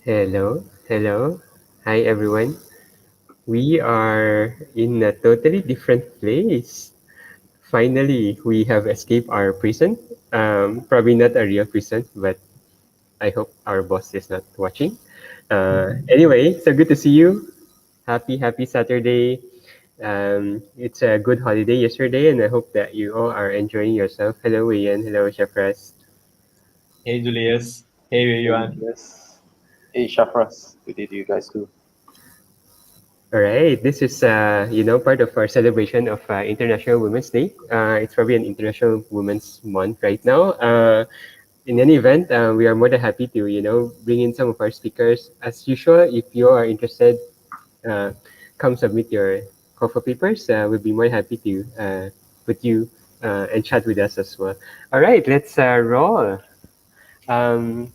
Hello, hello. Hi, everyone. We are in a totally different place. Finally, we have escaped our prison. Probably not a real prison, but I hope our boss is not watching. Anyway, so good to see you. Happy Saturday. It's a good holiday yesterday, and I hope that you all are enjoying yourself. Hello, Ian. Hello, Shafras. Hey Julius. Hey Hey, everyone. yes. Hey, Shafras. Good day to you guys too. All right, this is part of our celebration of International Women's Day. It's probably an International Women's Month right now. In any event, we are more than happy to bring in some of our speakers. As usual, if you are interested, uh, come submit your call for papers. We'll be more happy to put you and chat with us as well. All right, let's roll. Um,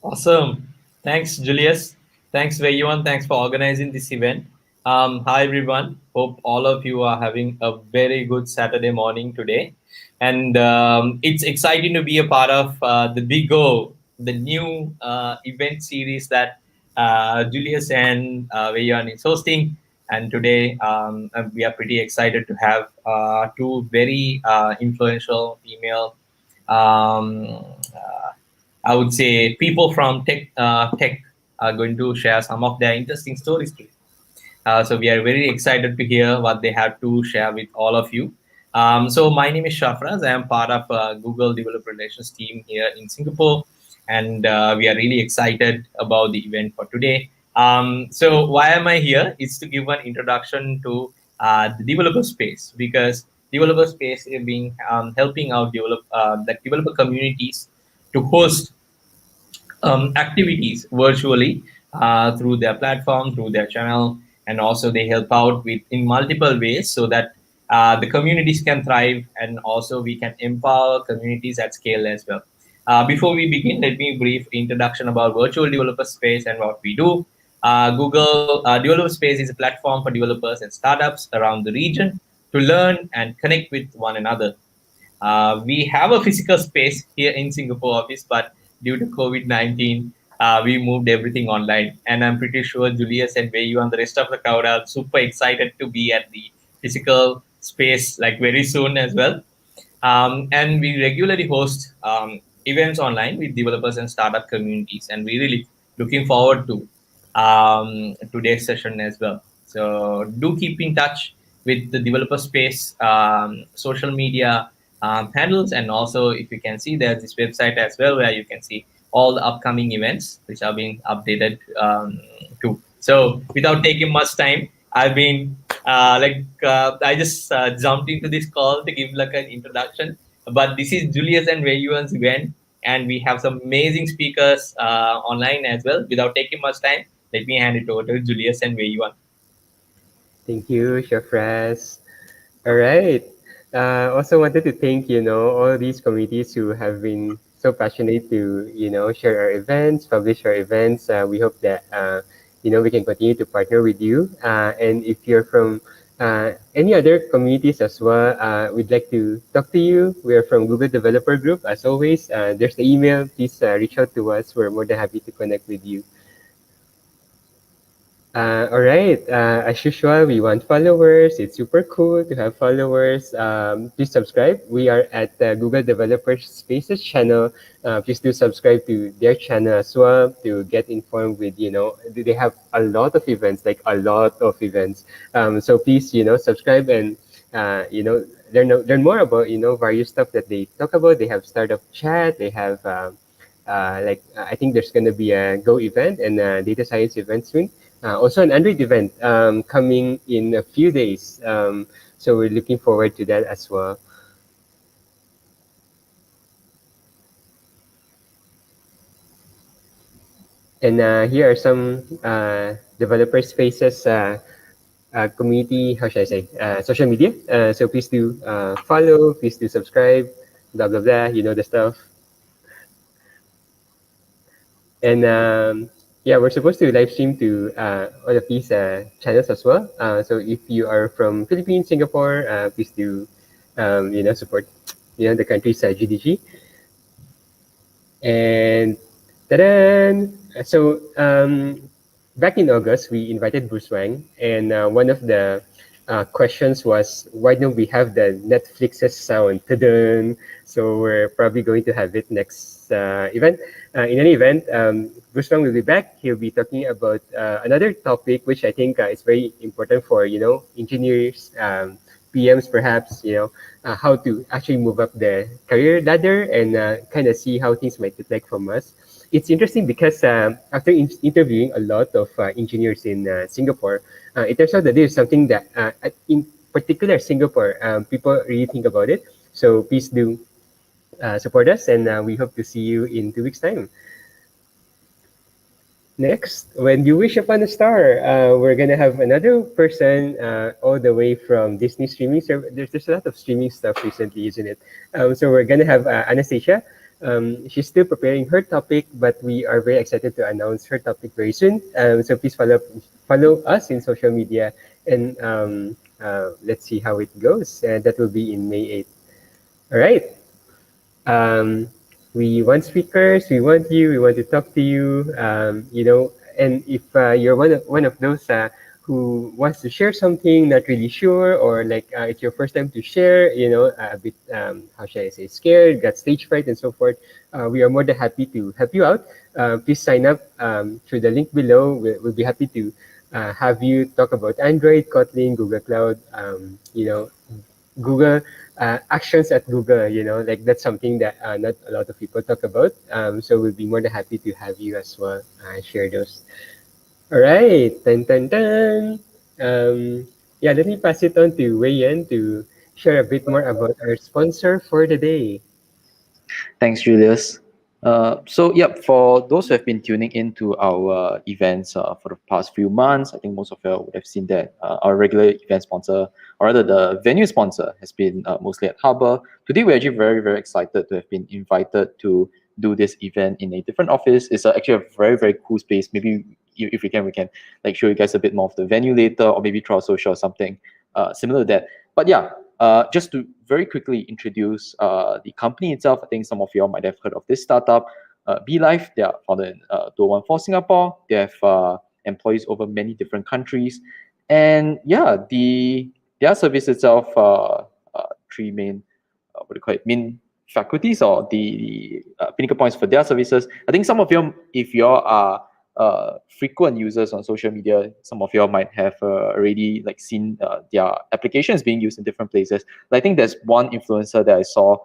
Awesome. Thanks, Julius. Thanks, everyone. Thanks for organizing this event. Hi, everyone. Hope all of you are having a very good Saturday morning today. And it's exciting to be a part of the Big O, the new event series that Julius and Vayan is hosting. And today we are pretty excited to have two very influential female um, uh, I would say people from tech are going to share some of their interesting stories today. So we are very excited to hear what they have to share with all of you. So my name is Shafraz. I am part of Google Developer Relations team here in Singapore, and we are really excited about the event for today. So why am I here? It's to give an introduction to the developer space, because developer space is being helping out the developer communities to host activities virtually through their platform, through their channel, and also they help out with in multiple ways so that the communities can thrive, and also we can empower communities at scale as well. Before we begin, let me brief introduction about virtual developer space and what we do. Google Developer Space is a platform for developers and startups around the region to learn and connect with one another. We have a physical space here in Singapore office, but due to COVID-19, we moved everything online. And I'm pretty sure Julius and Vayu and the rest of the crowd are super excited to be at the physical space like very soon as well. And we regularly host events online with developers and startup communities, and we really looking forward to today's session as well. So do keep in touch with the developer space social media handles, and also if you can see there's this website as well where you can see all the upcoming events which are being updated too. So without taking much time, I've been I just jumped into this call to give like an introduction. But this is Julius and Rayuan's event, and we have some amazing speakers online as well. Without taking much time, let me hand it over to Julius and Rayuan. Thank you, Shafras. All right. Also wanted to thank, all these communities who have been so passionate to, share our events, publish our events. We hope that, we can continue to partner with you. And if you're from any other communities as well, we'd like to talk to you. We are from Google Developer Group. As always, there's the email. Please reach out to us. We're more than happy to connect with you. All right. As usual, we want followers. It's super cool to have followers. Please subscribe. We are at the Google Developer Spaces channel. Please do subscribe to their channel as well to get informed with, they have a lot of events, like a lot of events. So please, subscribe and, learn more about, various stuff that they talk about. They have startup chat. They have, I think there's going to be a Go event and a data science event soon. Also an Android event coming in a few days. So we're looking forward to that as well. And here are some developer spaces community, how should I say, social media. So please do follow, please do subscribe, blah, blah, blah, you know the stuff. And yeah, we're supposed to live stream to all of these channels as well. So if you are from Philippines, Singapore, please do, support, the country's GDG. And Ta-da! So, back in August, we invited Bruce Wang, and one of the questions was, why don't we have the Netflix's sound? Ta-da! So we're probably going to have it next event. In any event, Bruce Wang will be back. He'll be talking about another topic, which I think is very important for, engineers, PMs perhaps, how to actually move up the career ladder and kind of see how things might look like from us. It's interesting because after interviewing a lot of engineers in Singapore, it turns out that there's something that, in particular Singapore, people really think about it. So please do support us, and we hope to see you in 2 weeks' time. Next, when you wish upon a star, we're gonna have another person all the way from Disney streaming service. There's a lot of streaming stuff recently, isn't it? So we're gonna have Anastasia. She's still preparing her topic, but we are very excited to announce her topic very soon. So please follow us in social media, and let's see how it goes. That will be in May 8th. All right. Um, we want speakers. We want you. We want to talk to you. And if you're one of those who wants to share something, not really sure, or like it's your first time to share, a bit, how should I say, scared, got stage fright, and so forth, we are more than happy to help you out. Please sign up through the link below. We'll be happy to have you talk about Android, Kotlin, Google Cloud, Google actions at Google, like that's something that not a lot of people talk about. So we'll be more than happy to have you as well share those. All right, dun, dun, dun. Yeah, let me pass it on to Wei Yan to share a bit more about our sponsor for the day. Thanks, Julius. So, for those who have been tuning into our events for the past few months, I think most of you would have seen that our regular event sponsor, or rather the venue sponsor, has been mostly at Harbour. Today, we're actually very, very excited to have been invited to do this event in a different office. It's actually a very, very cool space. Maybe if we can like show you guys a bit more of the venue later, or maybe through our social or something similar to that. But yeah, just to very quickly introduce the company itself, I think some of you all might have heard of this startup, BeLife. They are founded in 2014 Singapore. They have employees over many different countries. And yeah, their service itself, three main, what do you call it, main faculties, or the pinnacle points for their services. I think some of you, if you all are frequent users on social media, some of you all might have already like seen their applications being used in different places. But I think there's one influencer that I saw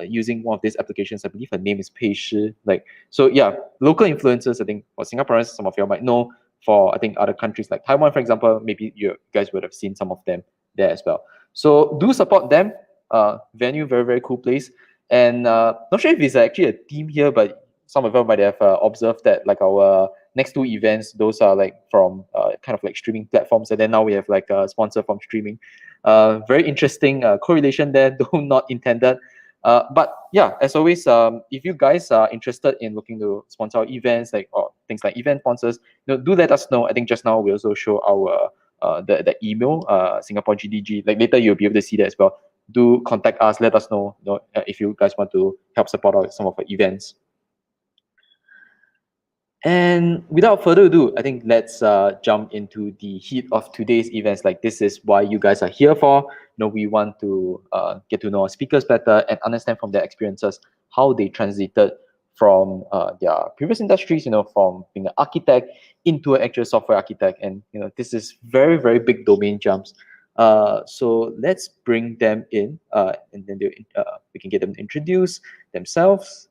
using one of these applications. I believe her name is Pei Shi. So yeah, local influencers, I think for Singaporeans, some of you all might know. For I think other countries like Taiwan, for example, maybe you guys would have seen some of them there as well. So do support them. Venue, very, very cool place. And not sure if it's actually a theme here, but some of you might have observed that like our next two events, those are like from kind of like streaming platforms, and then now we have like a sponsor from streaming. Very interesting correlation there, though not intended. But yeah, as always, if you guys are interested in looking to sponsor our events, like or things like event sponsors, do let us know. I think just now we also show our the email, Singapore GDG. Like later you'll be able to see that as well. Do contact us. Let us know, if you guys want to help support some of our events. And without further ado, I think let's jump into the heat of today's events. Like this is why you guys are here for. We want to get to know our speakers better and understand from their experiences how they transited from their previous industries. From being an architect into an actual software architect, and this is very, very big domain jumps. So let's bring them in, and then we can get them to introduce themselves.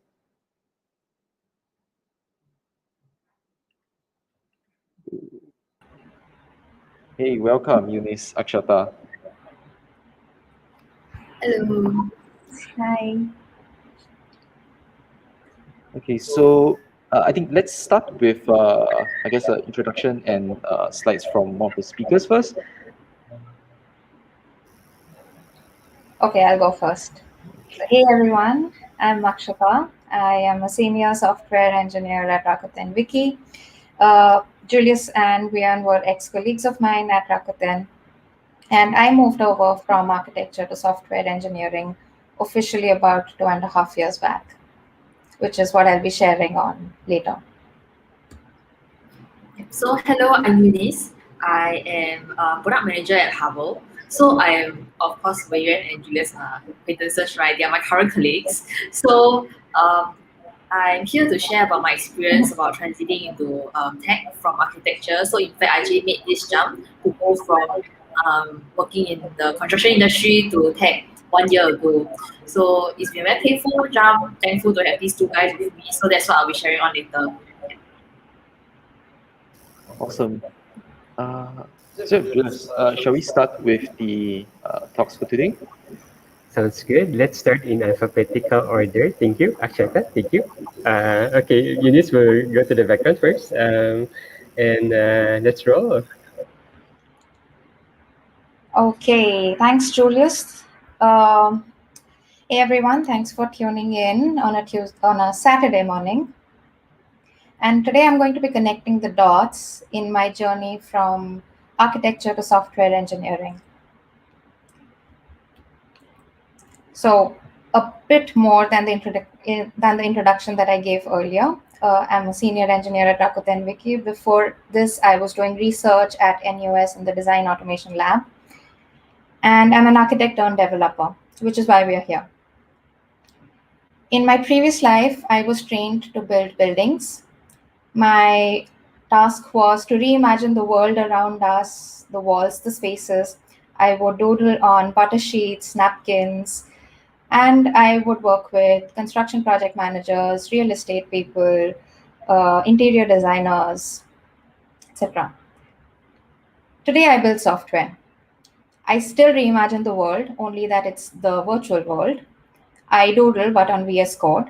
Hey, welcome, Eunice, Akshata. Hello. Hi. Okay, so I think let's start with, I guess, an introduction and slides from one of the speakers first. Okay, I'll go first. So, hey everyone, I'm Akshata. I am a senior software engineer at Rakuten Wiki. Julius and Vian were ex-colleagues of mine at Rakuten, and I moved over from architecture to software engineering officially about 2.5 years back. which is what I'll be sharing on later. So hello, I'm Eunice. I am a product manager at Hubble. So I am, of course, Wayuan and Julius are acquaintances, right? They are my current colleagues. So I'm here to share about my experience about transiting into tech from architecture. So in fact, I actually made this jump to go from working in the construction industry to tech 1 year ago. So it's been a very painful jump. Thankful to have these two guys with me. So that's what I'll be sharing on later. Awesome. So, Julius, shall we start with the talks for today? Sounds good. Let's start in alphabetical order. Thank you, Akshata. Thank you. Okay, Eunice will go to the background first. And let's roll. Okay, thanks, Julius. Hey everyone, thanks for tuning in on a Saturday morning. And today I'm going to be connecting the dots in my journey from architecture to software engineering. So a bit more than the introduction that I gave earlier. I'm a senior engineer at Rakuten Wiki. Before this, I was doing research at NUS in the Design Automation Lab. And I'm an architect turned developer, which is why we are here. In my previous life, I was trained to build buildings. My task was to reimagine the world around us, the walls, the spaces. I would doodle on butter sheets, napkins, and I would work with construction project managers, real estate people, interior designers, etc. Today, I build software. I still reimagine the world, only that it's the virtual world. I doodle, but on VS Code.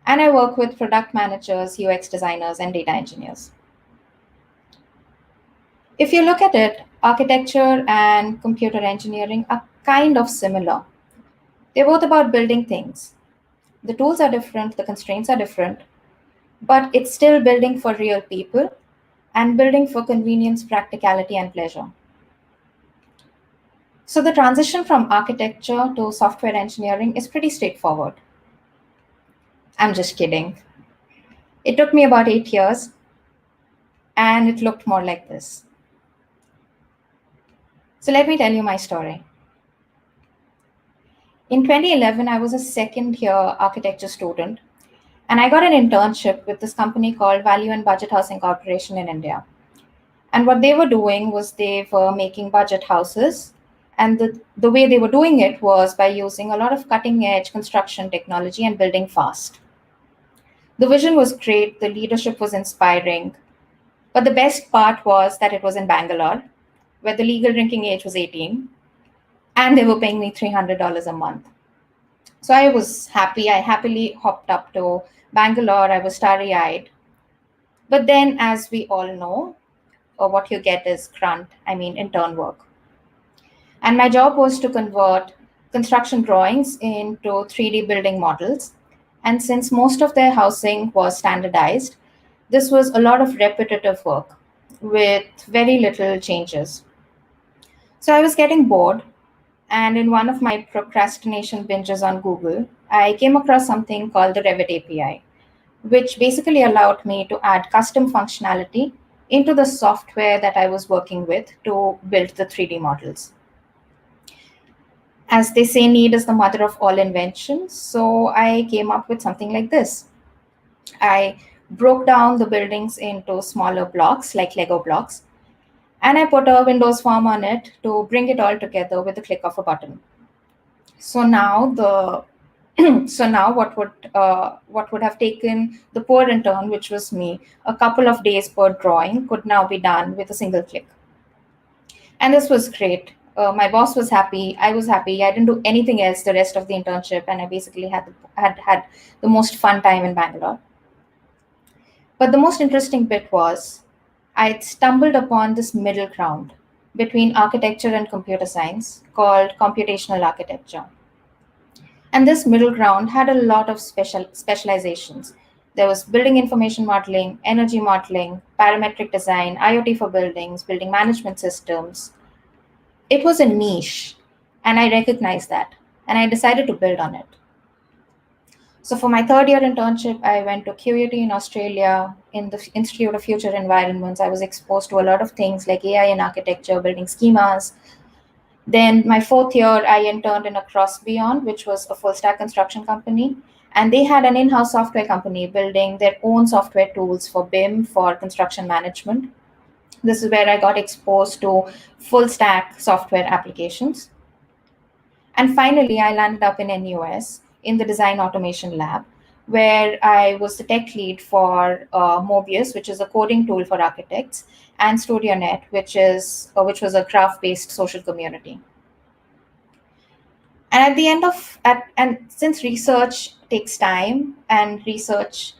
And I work with product managers, UX designers, and data engineers. If you look at it, architecture and computer engineering are kind of similar. They're both about building things. The tools are different, the constraints are different, but it's still building for real people and building for convenience, practicality, and pleasure. So the transition from architecture to software engineering is pretty straightforward. I'm just kidding. It took me about 8 years, and it looked more like this. So let me tell you my story. In 2011, I was a second year architecture student, and I got an internship with this company called Value and Budget Housing Corporation in India. And what they were doing was they were making budget houses. And the way they were doing it was by using a lot of cutting edge construction technology and building fast. The vision was great, the leadership was inspiring, but the best part was that it was in Bangalore, where the legal drinking age was 18, and they were paying me $300 a month. So I was happy. I happily hopped up to Bangalore. I was starry eyed. But then, as we all know, what you get is intern work. And my job was to convert construction drawings into 3D building models. And since most of their housing was standardized, this was a lot of repetitive work with very little changes. So I was getting bored. And in one of my procrastination binges on Google, I came across something called the Revit Api, which basically allowed me to add custom functionality into the software that I was working with to build the 3D models. As they say, need is the mother of all inventions. So I came up with something like this. I broke down the buildings into smaller blocks, like Lego blocks, and I put a Windows form on it to bring it all together with the click of a button. So now what would have taken the poor intern, which was me, a couple of days per drawing could now be done with a single click. And this was great. My boss was happy. I was happy. I didn't do anything else the rest of the internship, and I basically had the most fun time in Bangalore. But the most interesting bit was I stumbled upon this middle ground between architecture and computer science called computational architecture. And this middle ground had a lot of specializations. There was building information modeling, energy modeling, parametric design, IoT for buildings, building management systems. It was a niche, and I recognized that, and I decided to build on it. So for my third year internship, I went to QUT in Australia in the Institute of Future Environments. I was exposed to a lot of things like AI and architecture, building schemas. Then my fourth year, I interned in a Beyond, which was a full stack construction company. And they had an in-house software company building their own software tools for BIM for construction management. This is where I got exposed to full stack software applications. And finally, I landed up in NUS in the design automation lab, where I was the tech lead for Mobius, which is a coding tool for architects, and StudioNet, which was a graph-based social community. And at the end of and since research takes time and research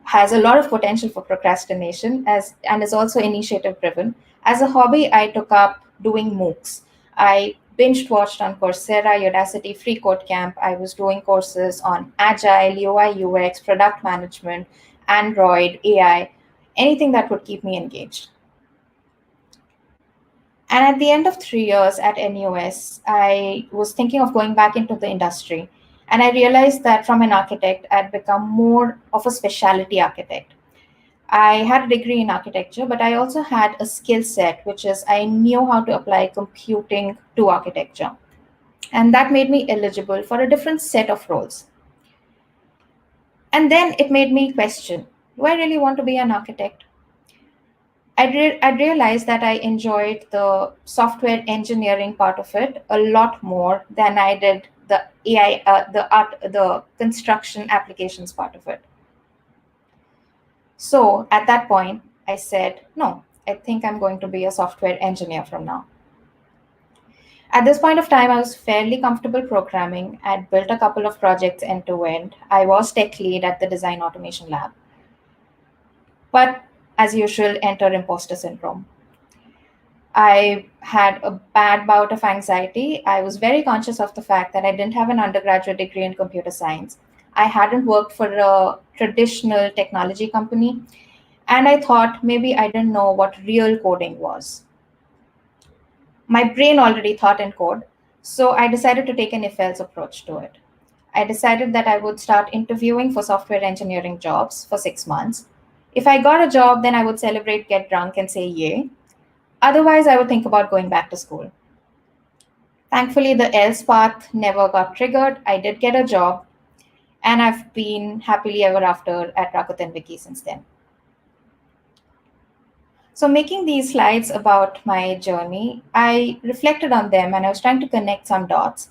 has a lot of potential for procrastination and is also initiative driven, as a hobby, I took up doing MOOCs. I binge watched on Coursera, Udacity, Free Code Camp. I was doing courses on Agile, UI, UX, product management, Android, AI, anything that would keep me engaged. And at the end of 3 years at NUS, I was thinking of going back into the industry. And I realized that from an architect, I'd become more of a specialty architect. I had a degree in architecture, but I also had a skill set, which is I knew how to apply computing to architecture. And that made me eligible for a different set of roles. And then it made me question, do I really want to be an architect? I realized that I enjoyed the software engineering part of it a lot more than I did the AI, the construction applications part of it. So at that point, I said, no, I think I'm going to be a software engineer from now. At this point of time, I was fairly comfortable programming. I'd built a couple of projects end to end. I was tech lead at the design automation lab. But as usual, enter imposter syndrome. I had a bad bout of anxiety. I was very conscious of the fact that I didn't have an undergraduate degree in computer science. I hadn't worked for a traditional technology company. And I thought maybe I didn't know what real coding was. My brain already thought in code, so I decided to take an if-else approach to it. I decided that I would start interviewing for software engineering jobs for 6 months. If I got a job, then I would celebrate, get drunk, and say yay. Otherwise, I would think about going back to school. Thankfully, the else path never got triggered. I did get a job, and I've been happily ever after at Rakuten Wiki since then. So making these slides about my journey, I reflected on them and I was trying to connect some dots.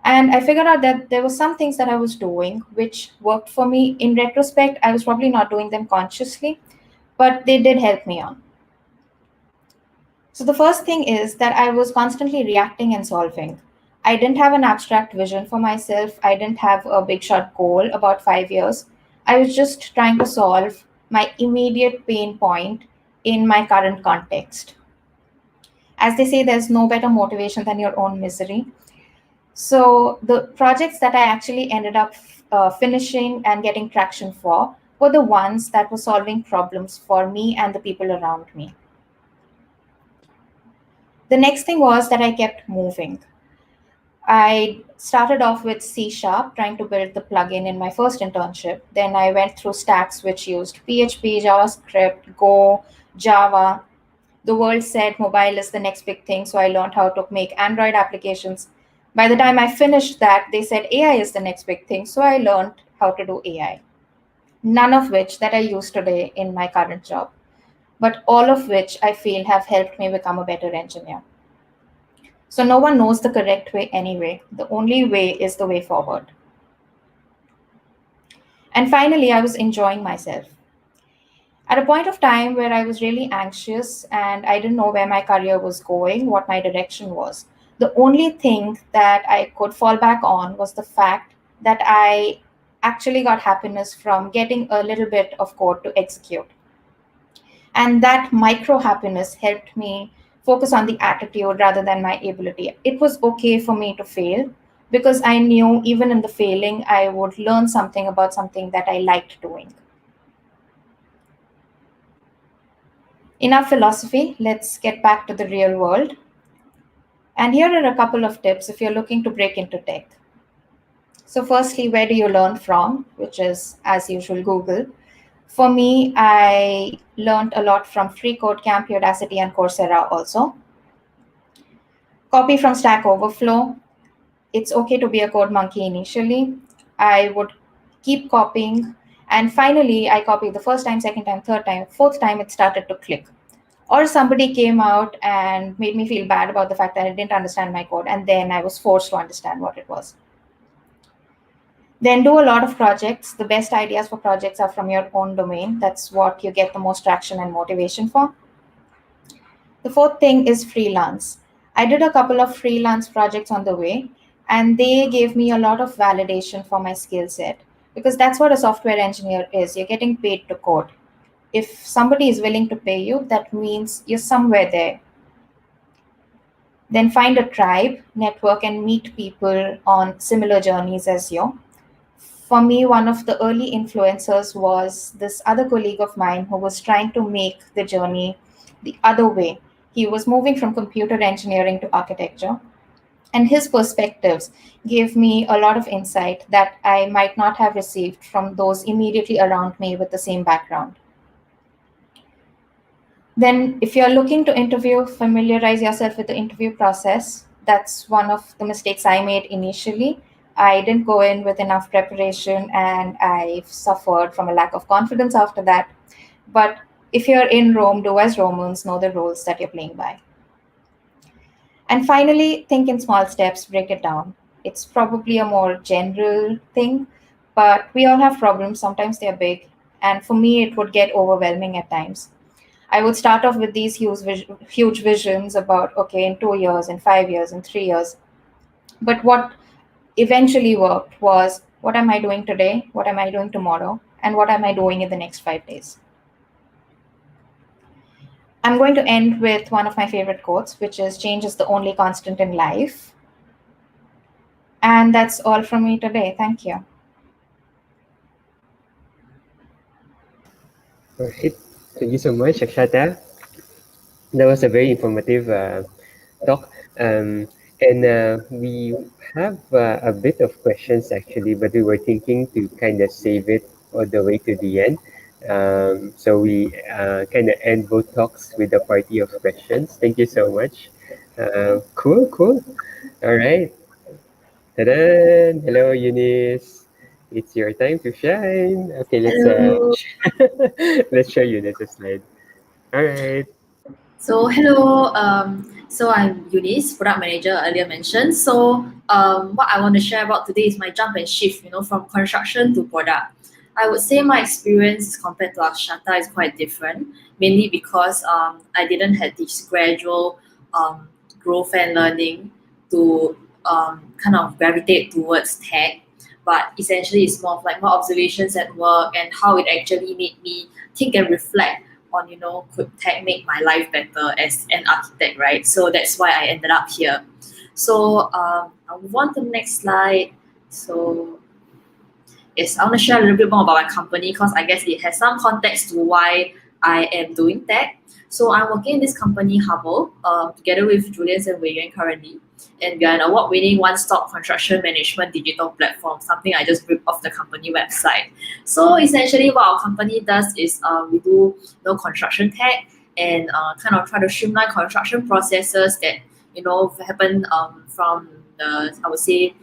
And I figured out that there were some things that I was doing which worked for me. In retrospect, I was probably not doing them consciously, but they did help me on. So the first thing is that I was constantly reacting and solving. I didn't have an abstract vision for myself. I didn't have a big shot goal about 5 years. I was just trying to solve my immediate pain point in my current context. As they say, there's no better motivation than your own misery. So the projects that I actually ended up finishing and getting traction for were the ones that were solving problems for me and the people around me. The next thing was that I kept moving. I started off with C#, trying to build the plugin in my first internship. Then I went through stacks which used PHP, JavaScript, Go, Java. The world said mobile is the next big thing, so I learned how to make Android applications. By the time I finished that, they said AI is the next big thing, so I learned how to do AI. None of which that I use today in my current job, but all of which I feel have helped me become a better engineer. So no one knows the correct way anyway. The only way is the way forward. And finally, I was enjoying myself. At a point of time where I was really anxious and I didn't know where my career was going, what my direction was, the only thing that I could fall back on was the fact that I actually got happiness from getting a little bit of code to execute. And that micro happiness helped me focus on the attitude rather than my ability. It was okay for me to fail because I knew even in the failing, I would learn something about something that I liked doing. Enough philosophy, let's get back to the real world. And here are a couple of tips if you're looking to break into tech. So firstly, where do you learn from? Which is, as usual, Google. For me, I learned a lot from Free Code Camp, Udacity, and Coursera also. Copy from Stack Overflow. It's okay to be a code monkey initially. I would keep copying. And finally, I copied the first time, second time, third time, fourth time, it started to click. Or somebody came out and made me feel bad about the fact that I didn't understand my code. And then I was forced to understand what it was. Then do a lot of projects. The best ideas for projects are from your own domain. That's what you get the most traction and motivation for. The fourth thing is freelance. I did a couple of freelance projects on the way, and they gave me a lot of validation for my skill set because that's what a software engineer is. You're getting paid to code. If somebody is willing to pay you, that means you're somewhere there. Then find a tribe, network, and meet people on similar journeys as you. For me, one of the early influencers was this other colleague of mine who was trying to make the journey the other way. He was moving from computer engineering to architecture, and his perspectives gave me a lot of insight that I might not have received from those immediately around me with the same background. Then, if you're looking to interview, familiarize yourself with the interview process. That's one of the mistakes I made initially. I didn't go in with enough preparation and I've suffered from a lack of confidence after that. But if you're in Rome, do as Romans, know the rules that you're playing by. And finally, think in small steps, break it down. It's probably a more general thing, but we all have problems. Sometimes they're big. And for me, it would get overwhelming at times. I would start off with these huge visions about, okay, in 2 years, in 5 years, in 3 years. But what eventually worked was, what am I doing today? What am I doing tomorrow? And what am I doing in the next 5 days? I'm going to end with one of my favorite quotes, which is, change is the only constant in life. And that's all from me today. Thank you. All right. Thank you so much, Akshata. That was a very informative talk. And we have a bit of questions actually, but we were thinking to kind of save it all the way to the end. So we kind of end both talks with a party of questions. Thank you so much. Cool, cool. All right. Ta-da! Hello, Eunice. It's your time to shine. Okay, Hello. let's show Eunice a slide. All right. So hello, so I'm Eunice, product manager earlier mentioned. So what I want to share about today is my jump and shift, from construction to product. I would say my experience compared to Akshata is quite different, mainly because I didn't have this gradual growth and learning to kind of gravitate towards tech, but essentially it's more of like my observations at work and how it actually made me think and reflect on, could tech make my life better as an architect, right? So that's why I ended up here. So I'll move on to the next slide. So yes, I want to share a little bit more about my company because I guess it has some context to why I am doing tech. So I'm working in this company, Hubble, together with Julius and Wei Yuan currently. And we are an award-winning one-stop construction management digital platform, something I just ripped off the company website. So essentially what our company does is we do construction tech and kind of try to streamline construction processes that, happen from the, I would say,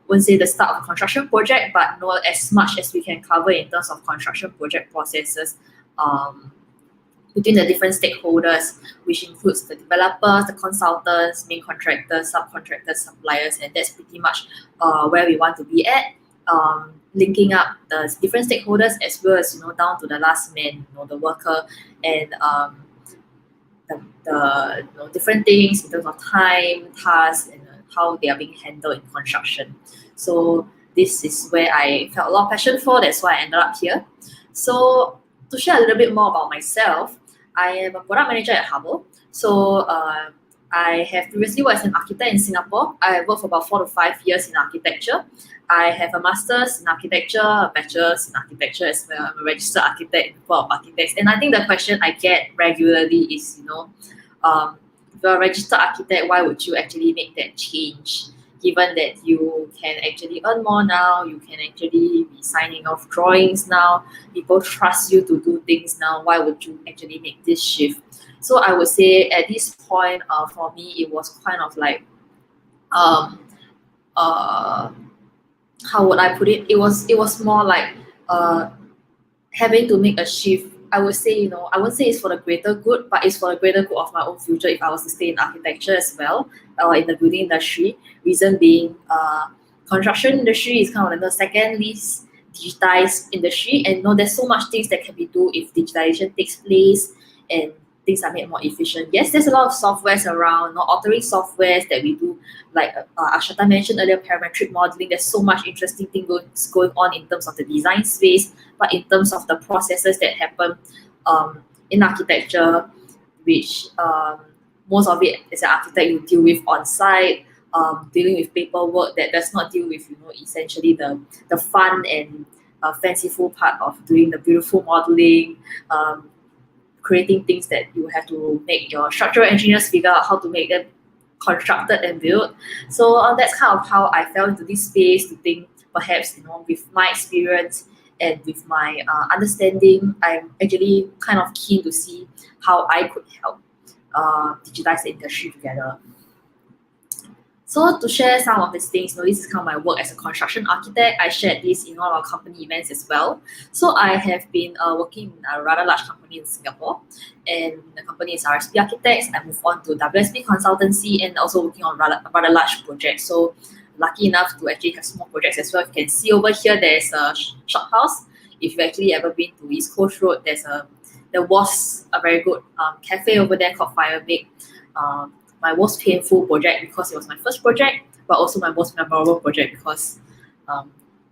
wouldn't say the start of a construction project, but know as much as we can cover in terms of construction project processes between the different stakeholders, which includes the developers, the consultants, main contractors, subcontractors, suppliers, and that's pretty much where we want to be at. Linking up the different stakeholders as well as down to the last man, the worker, and the different things in terms of time, tasks, and how they are being handled in construction. So this is where I felt a lot of passion for. That's why I ended up here. So to share a little bit more about myself, I am a product manager at Hubble. So I have previously worked as an architect in Singapore. I worked for about 4 to 5 years in architecture. I have a master's in architecture, a bachelor's in architecture as well. I'm a registered architect in the Board of Architects. And I think the question I get regularly is, if you're a registered architect, why would you actually make that change? given that you can actually earn more now, you can actually be signing off drawings now, people trust you to do things now, why would you actually make this shift? So I would say at this point, for me, it was kind of like, um, uh, how would I put it? It was more like having to make a shift. I would say, I wouldn't say it's for the greater good, but it's for the greater good of my own future if I was to stay in architecture as well, or in the building industry. Reason being, construction industry is kind of like the second least digitized industry, and there's so much things that can be do if digitalization takes place and things are made more efficient. Yes, there's a lot of softwares around, authoring softwares that we do, like Akshata mentioned earlier, parametric modeling. There's so much interesting things going on in terms of the design space, but in terms of the processes that happen in architecture, which most of it as an architect you deal with on site, dealing with paperwork that does not deal with essentially the fun and fanciful part of doing the beautiful modeling, creating things that you have to make your structural engineers figure out how to make them constructed and built. So that's kind of how I fell into this space, to think perhaps with my experience and with my understanding, I'm actually kind of keen to see how I could help digitize the industry together. So to share some of these things, this is kind of my work as a construction architect. I shared this in one of our company events as well. So I have been working in a rather large company in Singapore, and the company is RSP Architects. I moved on to WSP Consultancy and also working on rather large projects. So lucky enough to actually have small projects as well. You can see over here, there's a shop house. If you've actually ever been to East Coast Road, there was a very good cafe over there called Fire Bake. My most painful project because it was my first project, but also my most memorable project because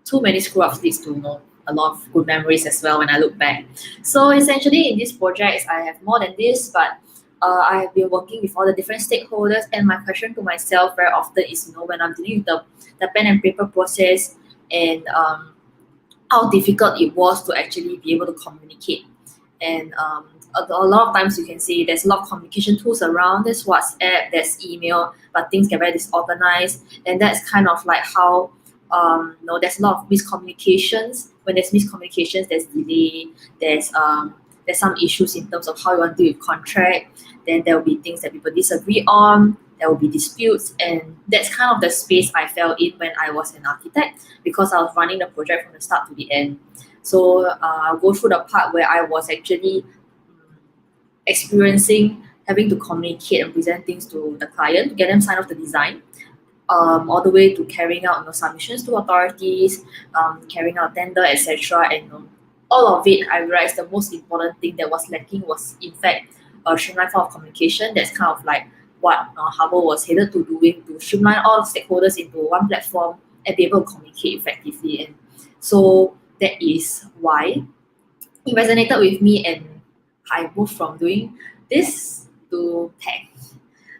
too many screw-ups leads to a lot of good memories as well when I look back. So essentially in these projects, I have more than this, but I have been working with all the different stakeholders, and my question to myself very often is, when I'm dealing with the pen and paper process and how difficult it was to actually be able to communicate. And a lot of times you can see there's a lot of communication tools around. There's WhatsApp, there's email, but things get very disorganized, and that's kind of like how there's a lot of miscommunications. When there's miscommunications, there's delay, there's some issues in terms of how you want to deal with contract. Then there will be things that people disagree on. There will be disputes, and that's kind of the space I fell in when I was an architect, because I was running the project from the start to the end. So I'll go through the part where I was actually experiencing having to communicate and present things to the client to get them sign off the design, all the way to carrying out submissions to authorities, carrying out tender, etc. And all of it, I realized the most important thing that was lacking was in fact a streamlined form of communication. That's kind of like what Harbour was headed to doing, to streamline all stakeholders into one platform and be able to communicate effectively. And so that is why it resonated with me, and I moved from doing this to tech.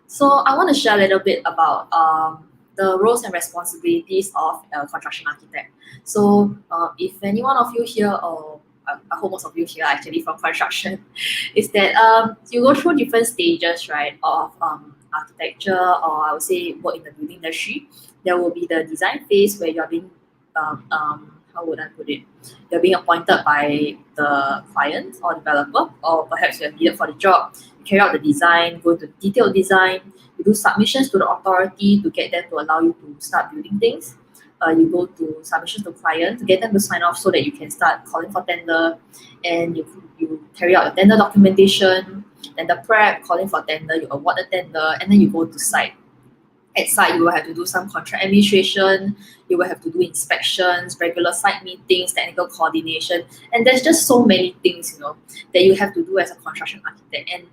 So I want to share a little bit about the roles and responsibilities of a construction architect. So if any one of you here, or I hope most of you here are actually from construction, is that you go through different stages, right, of architecture, or I would say work in the building industry. There will be the design phase where you're being how would I put it? You're being appointed by the client or developer, or perhaps you're needed for the job. You carry out the design, go into detailed design, you do submissions to the authority to get them to allow you to start building things. You go to submissions to client to get them to sign off so that you can start calling for tender, and you carry out the tender documentation, then the prep, calling for tender, you award the tender, and then you go to site. At site, you will have to do some contract administration, you will have to do inspections, regular site meetings, technical coordination, and there's just so many things, that you have to do as a construction architect. And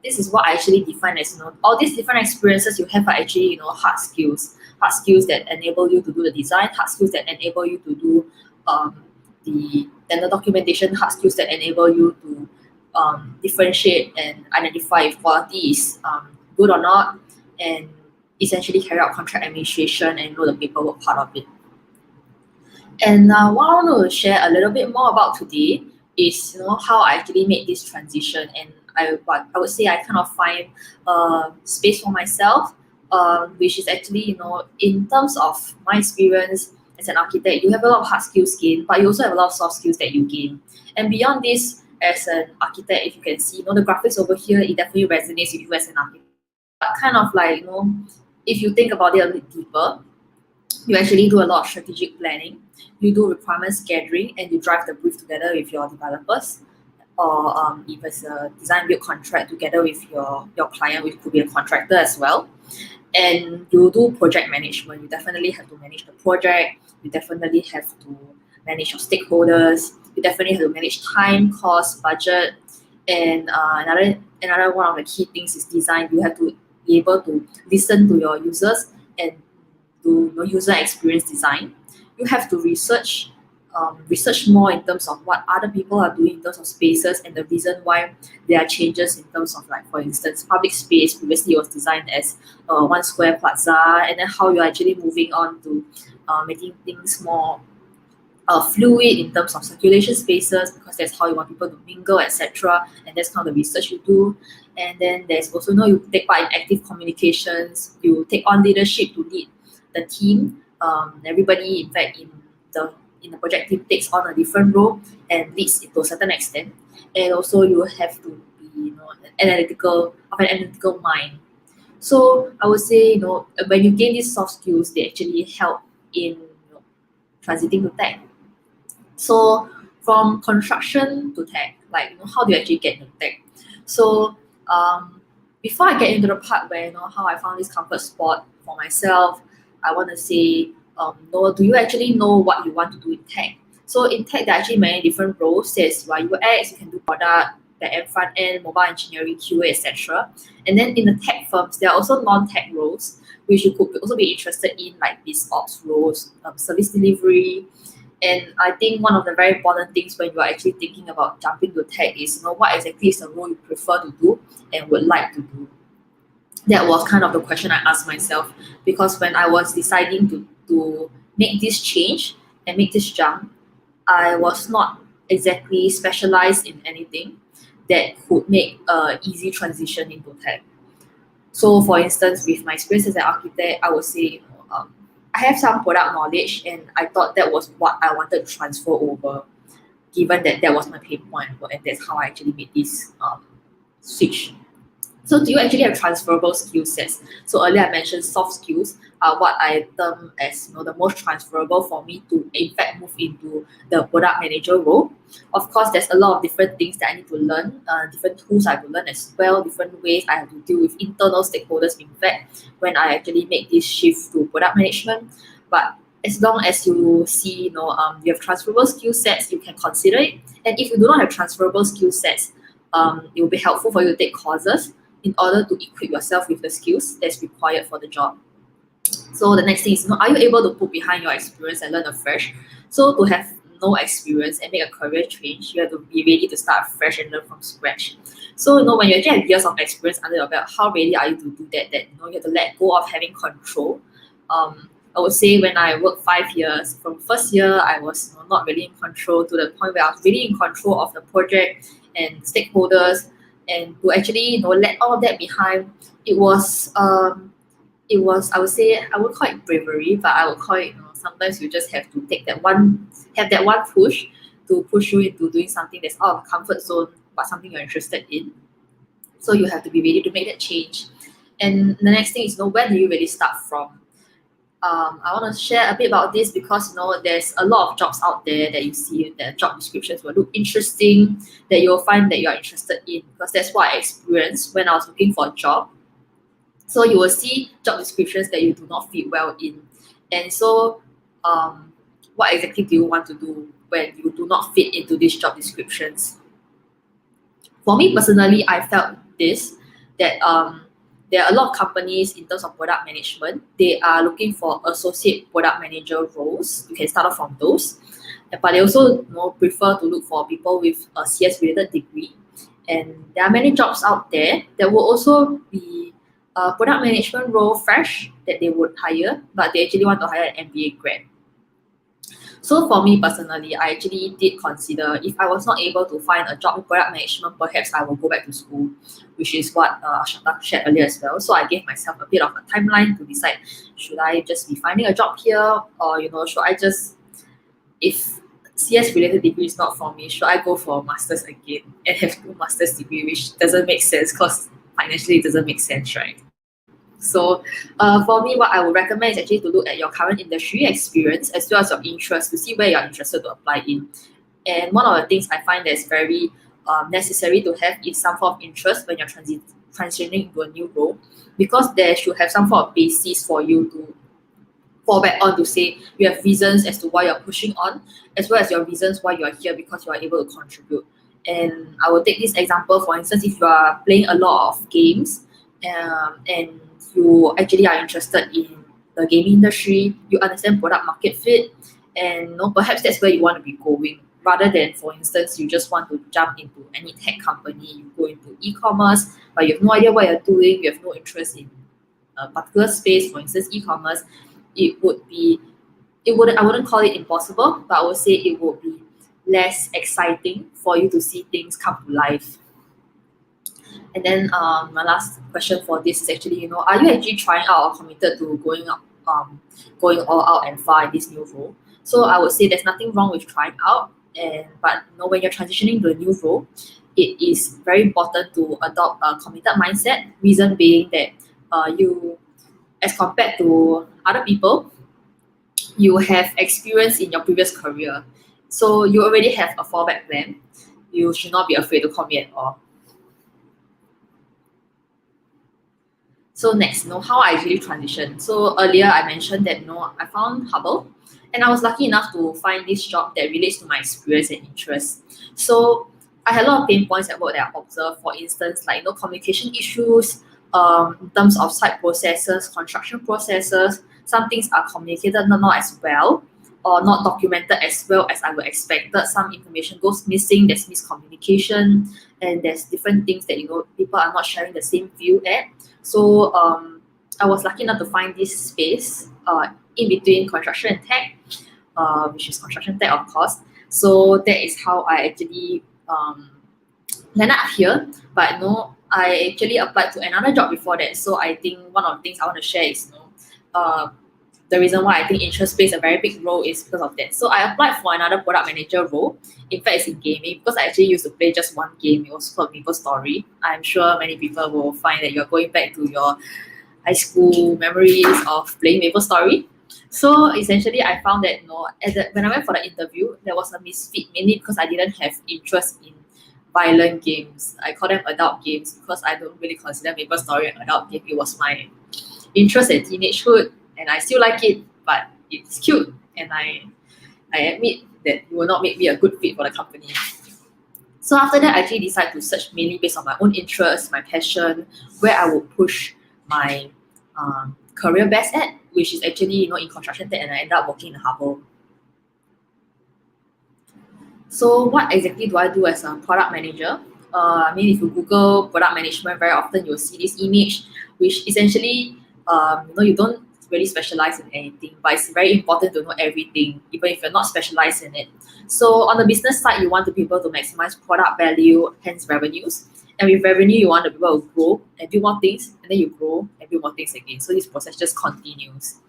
this is what I actually define as, all these different experiences you have are actually, hard skills that enable you to do the design, hard skills that enable you to do the tender documentation, hard skills that enable you to differentiate and identify if quality is good or not, and essentially carry out contract administration and the paperwork part of it. And what I want to share a little bit more about today is how I actually made this transition, and I would say I kind of find space for myself, which is actually, in terms of my experience as an architect, you have a lot of hard skills gained, but you also have a lot of soft skills that you gain. And beyond this, as an architect, if you can see, the graphics over here, it definitely resonates with you as an architect. But kind of like, if you think about it a bit deeper, you actually do a lot of strategic planning, you do requirements gathering, and you drive the brief together with your developers, or if it's a design build contract together with your client, which could be a contractor as well. And you do project management. You definitely have to manage the project. You definitely have to manage your stakeholders. You definitely have to manage time, cost, budget. And another one of the key things is design. You have to be able to listen to your users and do user experience design. You have to research more in terms of what other people are doing in terms of spaces and the reason why there are changes in terms of, like, for instance, public space. Previously it was designed as one square plaza, and then how you're actually moving on to making things more fluid in terms of circulation spaces, because that's how you want people to mingle, etc. And that's kind of the research you do. And then there's also, you take part in active communications, you take on leadership to lead the team. Everybody, in fact, in the project team takes on a different role and leads it to a certain extent. And also you have to be, an analytical mind. So I would say, when you gain these soft skills, they actually help in transiting to tech. So from construction to tech, like, how do you actually get into tech? So before I get into the part where, how I found this comfort spot for myself, I want to say, do you actually know what you want to do in tech? So in tech, there are actually many different roles. There's UI UX, you can do product, back-end, front-end, mobile engineering, QA, etc. And then in the tech firms, there are also non-tech roles, which you could also be interested in, like BizOps roles, service delivery. And I think one of the very important things when you are actually thinking about jumping to tech is, what exactly is the role you prefer to do and would like to do. That was kind of the question I asked myself, because when I was deciding to make this change and make this jump, I was not exactly specialized in anything that could make an easy transition into tech. So for instance, with my experience as an architect, I would say, I have some product knowledge, and I thought that was what I wanted to transfer over, given that was my pain point, and that's how I actually made this switch. So do you actually have transferable skill sets? So earlier I mentioned soft skills are what I term as, the most transferable for me to in fact move into the product manager role. Of course, there's a lot of different things that I need to learn, different tools I have to learn as well, different ways I have to deal with internal stakeholders, in fact, when I actually make this shift to product management. But as long as you see, you have transferable skill sets, you can consider it. And if you do not have transferable skill sets, it will be helpful for you to take courses in order to equip yourself with the skills that's required for the job. So the next thing is, are you able to put behind your experience and learn afresh? So to have no experience and make a career change, you have to be ready to start fresh and learn from scratch. So when you actually have years of experience under your belt, how ready are you to do that? That you have to let go of having control. I would say when I worked 5 years, from first year I was not really in control to the point where I was really in control of the project and stakeholders. And to actually let all of that behind, it was I would say, I would call it bravery, but I would call it, sometimes you just have to have that one push to push you into doing something that's out of comfort zone, but something you're interested in. So you have to be ready to make that change. And the next thing is, where do you really start from? I want to share a bit about this because there's a lot of jobs out there that you see that job descriptions will look interesting, that you'll find that you're interested in, because that's what I experienced when I was looking for a job. So you will see job descriptions that you do not fit well in. And so what exactly do you want to do when you do not fit into these job descriptions? For me personally, I felt that there are a lot of companies in terms of product management. They are looking for associate product manager roles. You can start off from those. But they also prefer to look for people with a CS related degree. And there are many jobs out there that will also be a product management role fresh that they would hire, but they actually want to hire an MBA grad. So for me personally, I actually did consider if I was not able to find a job in product management, perhaps I will go back to school, which is what Ashata shared earlier as well. So I gave myself a bit of a timeline to decide, should I just be finding a job here, or should I just, if CS related degree is not for me, should I go for a master's again and have 2 master's degree, which doesn't make sense because financially it doesn't make sense, right? So for me, what I would recommend is actually to look at your current industry experience as well as your interest to see where you're interested to apply in. And one of the things I find that's very necessary to have is some form of interest when you're transitioning into a new role, because there should have some form of basis for you to fall back on to say you have reasons as to why you're pushing on, as well as your reasons why you're here because you are able to contribute. And I will take this example, for instance, if you are playing a lot of games and you actually are interested in the gaming industry, you understand product market fit, and perhaps that's where you want to be going, rather than, for instance, you just want to jump into any tech company, you go into e-commerce, but you have no idea what you're doing, you have no interest in a particular space, for instance, e-commerce. I wouldn't call it impossible, but I would say it would be less exciting for you to see things come to life. And then my last question for this is actually, are you actually trying out or committed to going all out and far in this new role? So I would say there's nothing wrong with trying out, but when you're transitioning to a new role, it is very important to adopt a committed mindset. Reason being that you, as compared to other people, you have experience in your previous career. So you already have a fallback plan. You should not be afraid to commit at all. So next, how I actually transitioned. So earlier I mentioned that I found Hubble, and I was lucky enough to find this job that relates to my experience and interests. So I had a lot of pain points at work that I observed. For instance, like communication issues, in terms of site processes, construction processes. Some things are communicated not as well, or not documented as well as I would expect. Some information goes missing, there's miscommunication, and there's different things that people are not sharing the same view at. So I was lucky enough to find this space in between construction and tech, which is construction tech, of course. So that is how I actually landed up here. But I actually applied to another job before that. So I think one of the things I want to share is the reason why I think interest plays a very big role is because of that. So I applied for another product manager role. In fact, it's in gaming, because I actually used to play just one game. It was called Maple Story. I'm sure many people will find that you're going back to your high school memories of playing Maple Story. So essentially, I found that when I went for the interview, there was a misfit, mainly because I didn't have interest in violent games. I call them adult games because I don't really consider Maple Story an adult game. It was my interest in teenagehood, and I still like it, but it's cute, and I admit that it will not make me a good fit for the company. So after that, I actually decided to search mainly based on my own interest, my passion, where I would push my career best at, which is actually in construction tech, and I ended up working in Hubble. So what exactly do I do as a product manager? If you Google product management, very often you'll see this image, which essentially you don't really specialize in anything, but it's very important to know everything, even if you're not specialized in it. So on the business side, you want to be able to maximize product value, hence revenues. And with revenue, you want to be able to grow and do more things, and then you grow and do more things again. So this process just continues.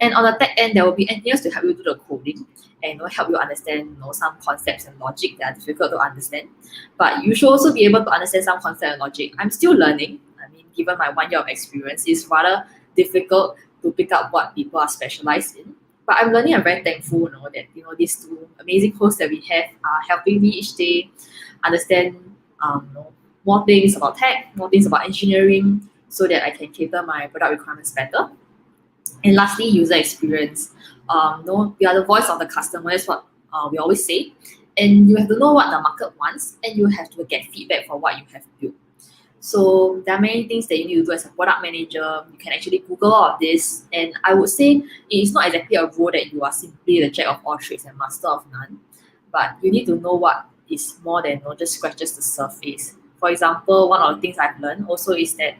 And on the tech end, there will be engineers to help you do the coding and help you understand some concepts and logic that are difficult to understand. But you should also be able to understand some concept and logic. I'm still learning. Given my 1 year of experience, it's rather difficult to pick up what people are specialized in. But I'm learning. I'm very thankful that these 2 amazing hosts that we have are helping me each day understand more things about tech, more things about engineering, so that I can cater my product requirements better. And lastly, user experience. We are the voice of the customer. That's what we always say. And you have to know what the market wants, and you have to get feedback for what you have built. So there are many things that you need to do as a product manager. You can actually Google all of this. And I would say it is not exactly a role that you are simply the jack of all trades and master of none. But you need to know what is more than just scratches the surface. For example, one of the things I've learned also is that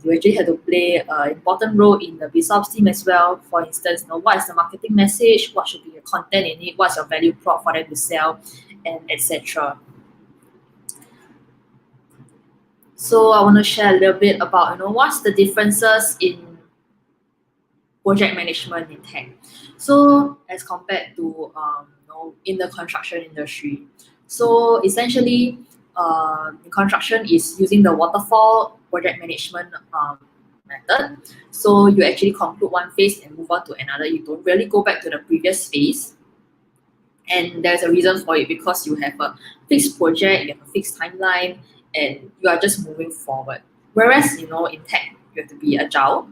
you actually have to play an important role in the BizOps team as well. For instance, what is the marketing message? What should be the content in it? What's your value prop for them to sell, and etc. So I want to share a little bit about what's the differences in project management in tech. So as compared to in the construction industry. So essentially, construction is using the waterfall project management method. So you actually conclude one phase and move on to another. You don't really go back to the previous phase. And there's a reason for it, because you have a fixed project, you have a fixed timeline, and you are just moving forward. Whereas, in tech, you have to be agile.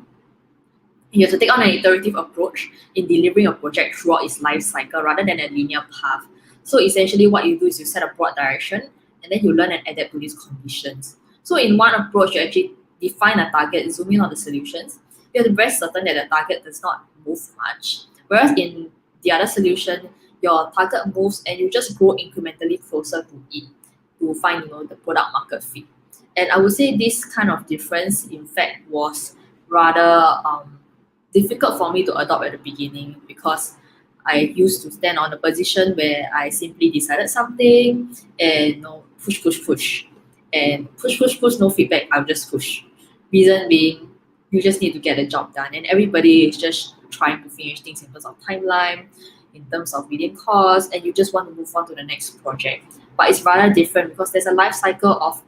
You have to take on an iterative approach in delivering a project throughout its life cycle rather than a linear path. So essentially what you do is you set a broad direction and then you learn and adapt to these conditions. So in one approach, you actually define a target, zoom in on the solutions. You have to be very certain that the target does not move much. Whereas in the other solution, your target moves and you just grow incrementally closer to it to find the product market fit. And I would say this kind of difference, in fact, was rather difficult for me to adopt at the beginning, because I used to stand on a position where I simply decided something and push, and push, no feedback. I'll just push. Reason being, you just need to get the job done, and everybody is just trying to finish things in terms of timeline, in terms of median cost, and you just want to move on to the next project. But it's rather different because there's a life cycle of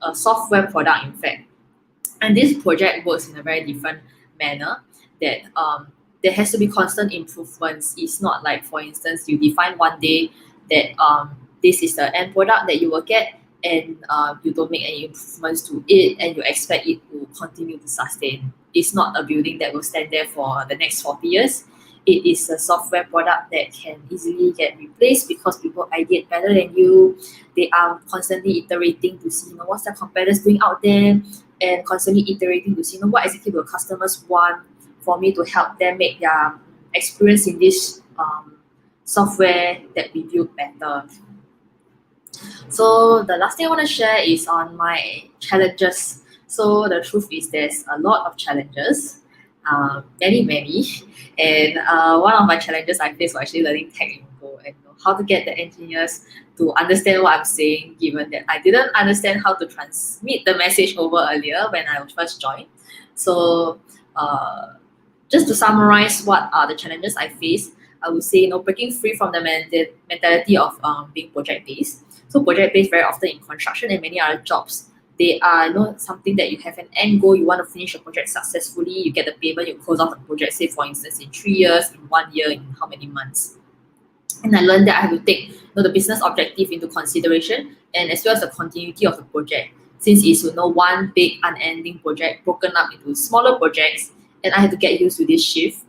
a software product, in fact, and this project works in a very different manner, that there has to be constant improvements. It's not like, for instance, you define one day that this is the end product that you will get, and you don't make any improvements to it, and you expect it to continue to sustain. It's not a building that will stand there for the next 40 years. It is a software product that can easily get replaced because people ideate better than you. They are constantly iterating to see what's their competitors doing out there, and constantly iterating to see what exactly the customers want for me to help them make their experience in this software that we build better. So the last thing I want to share is on my challenges. So the truth is there's a lot of challenges, many. And one of my challenges I faced was actually learning tech info and how to get the engineers to understand what I'm saying, given that I didn't understand how to transmit the message over earlier when I first joined. So just to summarize what are the challenges I faced, I would say breaking free from the mentality of being project-based. So project-based very often in construction and many other jobs, they are something that you have an end goal, you want to finish a project successfully, you get the payment, you close out the project, say for instance in 3 years, in 1 year, in how many months. And I learned that I have to take the business objective into consideration, and as well as the continuity of the project, since it's one big unending project broken up into smaller projects, and I have to get used to this shift,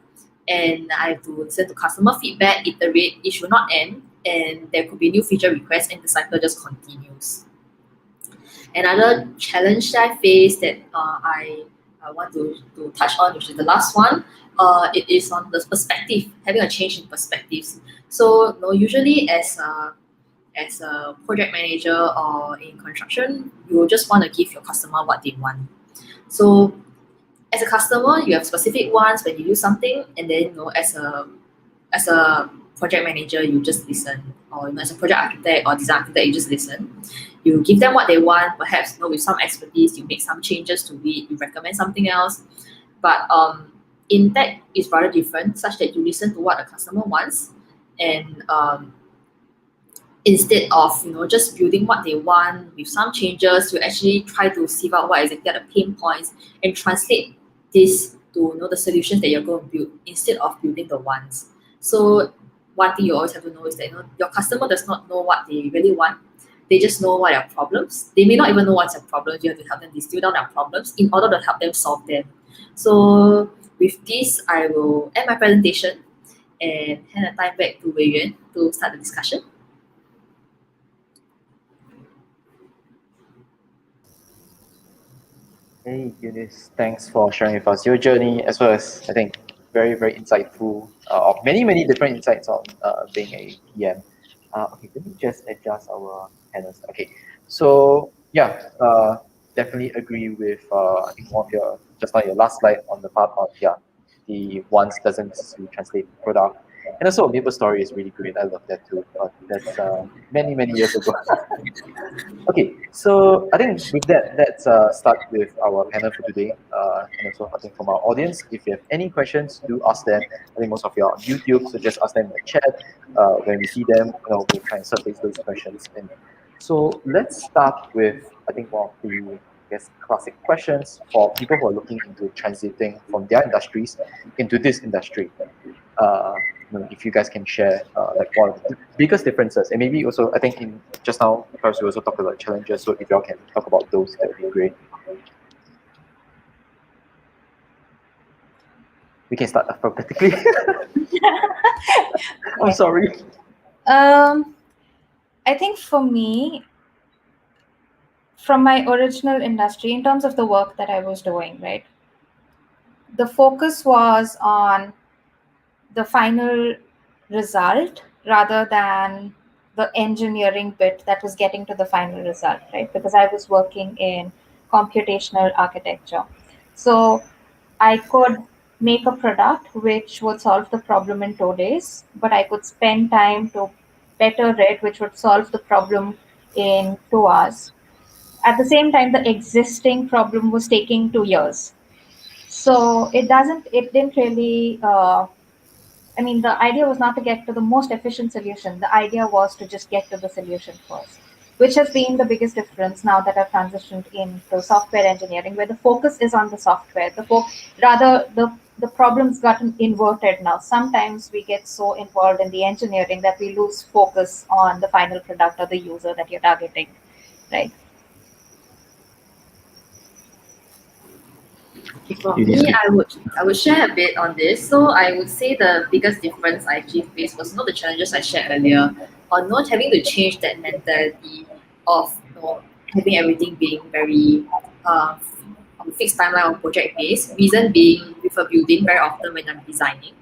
and I have to listen to customer feedback, iterate, it should not end, and there could be new feature requests, and the cycle just continues. Another challenge that I face that I want to touch on, which is the last one, it is on the perspective, having a change in perspectives. So usually as a project manager or in construction, you just want to give your customer what they want. So as a customer, you have specific wants when you do something, and then as a project manager, you just listen, or as a project architect or design architect, you just listen. You give them what they want, perhaps with some expertise, you make some changes to it, you recommend something else. But in tech, it's rather different, such that you listen to what the customer wants, and instead of just building what they want with some changes, you actually try to sieve out what exactly are the pain points and translate this to the solutions that you're going to build instead of building the wants. So one thing you always have to know is that your customer does not know what they really want. They just know what are problems. They may not even know what's their problems. You have to help them distill down their problems in order to help them solve them. So with this, I will end my presentation and hand the time back to Wei Yuan to start the discussion. Hey, Eunice, thanks for sharing with us your journey, as well as, I think, very, very insightful, of many different insights on being a PM. Okay, let me just adjust our panels. Okay, so yeah, definitely agree with I think one of your just on your last slide on the part of the once doesn't necessarily translate to product. And also, Maple Story is really great. I love that too. But that's many years ago. Okay, so I think with that, let's start with our panel for today. And also, I think from our audience, if you have any questions, do ask them. I think most of you are on YouTube, so just ask them in the chat. When we see them, we'll try and surface those questions. And so let's start with, I think, one of the, I guess, classic questions for people who are looking into transiting from their industries into this industry. If you guys can share like one of the biggest differences, and maybe also I think in just now perhaps we also talked about challenges. So if y'all can talk about those, that would be great. We can start alphabetically. I'm sorry. I think for me, from my original industry, in terms of the work that I was doing, right, the focus was on the final result rather than the engineering bit that was getting to the final result, right? Because I was working in computational architecture. So I could make a product which would solve the problem in 2 days, but I could spend time to better it, which would solve the problem in 2 hours. At the same time, the existing problem was taking 2 years. So it didn't really, I mean, the idea was not to get to the most efficient solution. The idea was to just get to the solution first, which has been the biggest difference now that I've transitioned into software engineering, where the focus is on the software. The problem's gotten inverted now. Sometimes we get so involved in the engineering that we lose focus on the final product or the user that you're targeting, right? For me, I would share a bit on this. So I would say the biggest difference I actually faced was not the challenges I shared earlier, or not having to change that mentality of having everything being very fixed timeline or project based. Reason being, with a building, very often when I'm designing,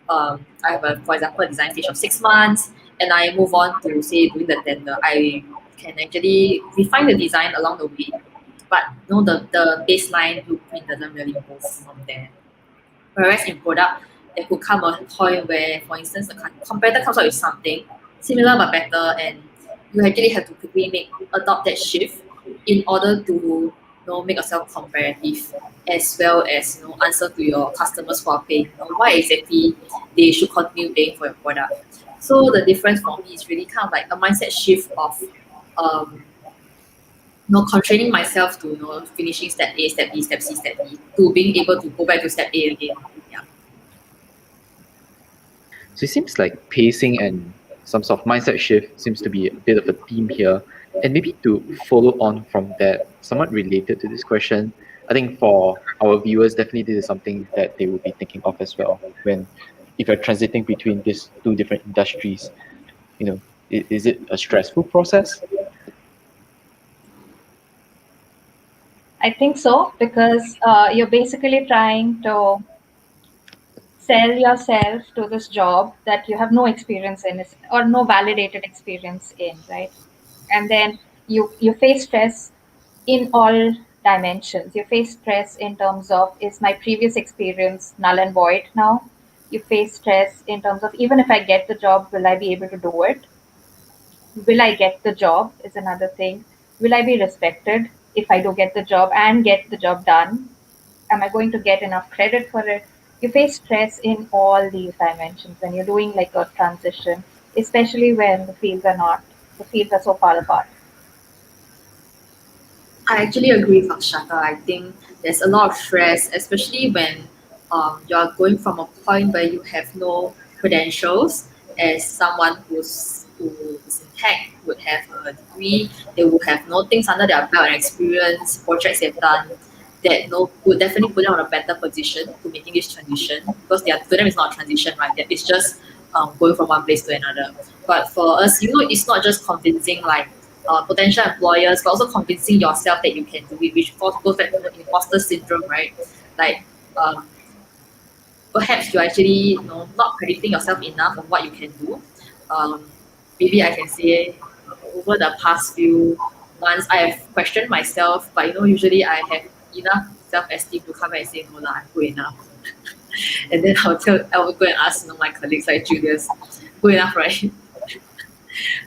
I have for example a design stage of 6 months, and I move on to say doing the tender. I can actually refine the design along the way, but the baseline blueprint doesn't really move from there. Whereas in product, there could come a point where, for instance, the competitor comes out with something similar but better, and you actually have to quickly adopt that shift in order to make yourself competitive, as well as answer to your customers who are paying. Why exactly they should continue paying for your product. So the difference for me is really kind of like a mindset shift of constraining myself to finishing step A, step B, step C, step D, to being able to go back to step A again. Yeah. So it seems like pacing and some sort of mindset shift seems to be a bit of a theme here. And maybe to follow on from that, somewhat related to this question, I think for our viewers, definitely this is something that they will be thinking of as well. If you're transiting between these two different industries, is it a stressful process? I think so, because you're basically trying to sell yourself to this job that you have no experience in or no validated experience in, right? And then you face stress in all dimensions. You face stress in terms of, is my previous experience null and void now? You face stress in terms of, even if I get the job, will I be able to do it? Will I get the job is another thing. Will I be respected if I do get the job and get the job done? Am I going to get enough credit for it? You face stress in all these dimensions when you're doing like a transition, especially when the fields are so far apart. I actually agree with Akshata. I think there's a lot of stress, especially when you're going from a point where you have no credentials as someone who is in tech, would have a degree, they will have no things under their belt and experience, projects they've done that would definitely put them on a better position to making this transition, because to them it's not a transition, right? It's just going from one place to another. But for us, it's not just convincing like potential employers, but also convincing yourself that you can do it, which goes back to the imposter syndrome, right? Like perhaps you're actually not predicting yourself enough of what you can do. Maybe I can say over the past few months, I have questioned myself, but usually I have enough self-esteem to come back and say, no lah, I'm good enough. And then I will go and ask my colleagues like Julius, good enough, right?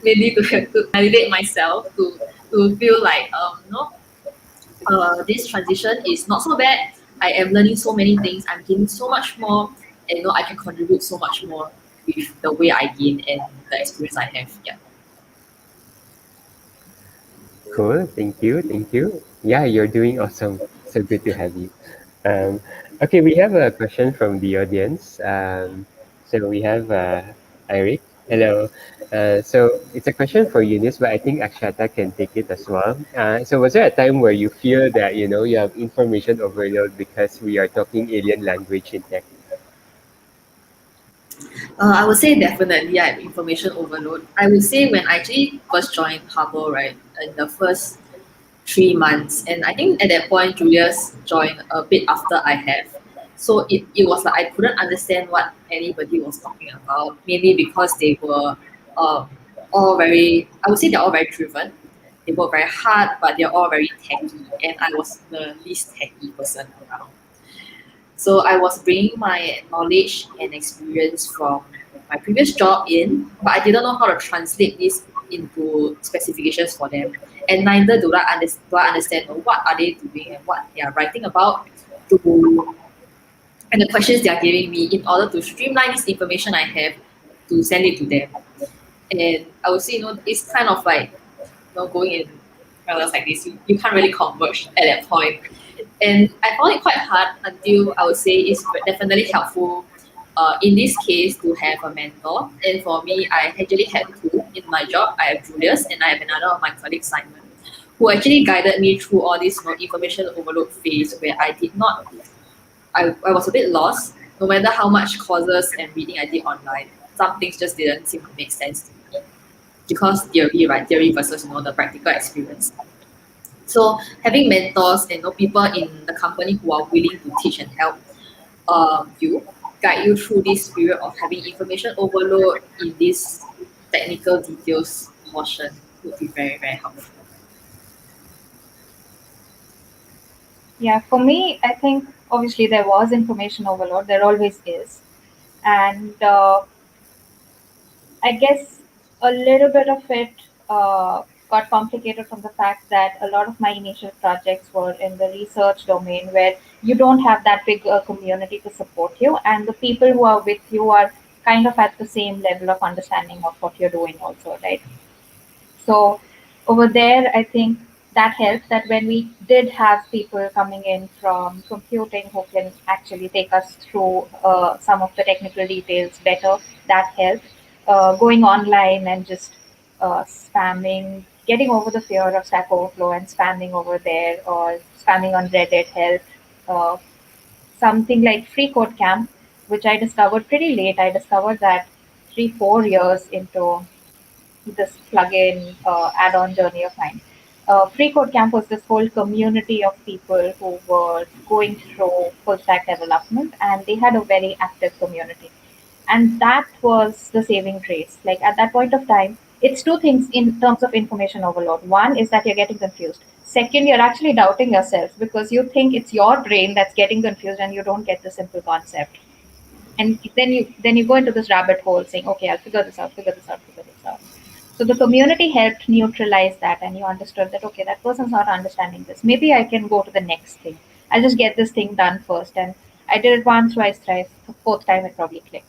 Maybe to validate myself, to feel like this transition is not so bad. I am learning so many things. I'm gaining so much more, and I can contribute so much more with the way I gain and the experience I have. Yeah. Cool. Thank you. Thank you. Yeah, you're doing awesome. So good to have you. Um, okay, we have a question from the audience. So we have Eric. Hello. So it's a question for Eunice, but I think Akshata can take it as well. So was there a time where you feel that you have information overload because we are talking alien language in tech? I would say definitely I have information overload. I would say when I actually first joined Hubble, right, in the first 3 months, and I think at that point Julius joined a bit after I have. So it was like I couldn't understand what anybody was talking about, mainly because they were all very, I would say they're all very driven. They work very hard, but they're all very techy, and I was the least techy person around. So I was bringing my knowledge and experience from my previous job in, but I didn't know how to translate this into specifications for them. And neither do I understand what are they doing and what they are writing about to and the questions they are giving me in order to streamline this information I have to send it to them. And I would say, it's kind of like going in parallels like this, you can't really converge at that point. And I found it quite hard until I would say it's definitely helpful in this case to have a mentor. And for me, I actually had two in my job. I have Julius and I have another of my colleague Simon, who actually guided me through all this information overload phase where I was a bit lost. No matter how much courses and reading I did online, some things just didn't seem to make sense to me because theory versus the practical experience. So having mentors and people in the company who are willing to teach and help you guide you through this period of having information overload in this technical details portion would be very, very helpful. Yeah, for me, I think obviously there was information overload. There always is. And I guess a little bit of it got complicated from the fact that a lot of my initial projects were in the research domain where you don't have that big community to support you, and the people who are with you are kind of at the same level of understanding of what you're doing, also, right? So over there, I think that helped that when we did have people coming in from computing who can actually take us through some of the technical details better, that helped. Going online and just spamming, getting over the fear of Stack Overflow and spamming over there or spamming on Reddit helped. Uh, Something like Free Code Camp, which I discovered pretty late. I discovered that 3-4 years into this plugin add-on journey of mine. Free Code Camp was this whole community of people who were going through full stack development, and they had a very active community. And that was the saving grace. Like at that point of time, it's two things in terms of information overload. One is that you're getting confused. Second, you're actually doubting yourself because you think it's your brain that's getting confused and you don't get the simple concept. And then you go into this rabbit hole saying, okay, I'll figure this out, figure this out, figure this out. So the community helped neutralize that, and you understood that, okay, that person's not understanding this. Maybe I can go to the next thing. I'll just get this thing done first. And I did it once, twice, thrice. The fourth time, it probably clicked.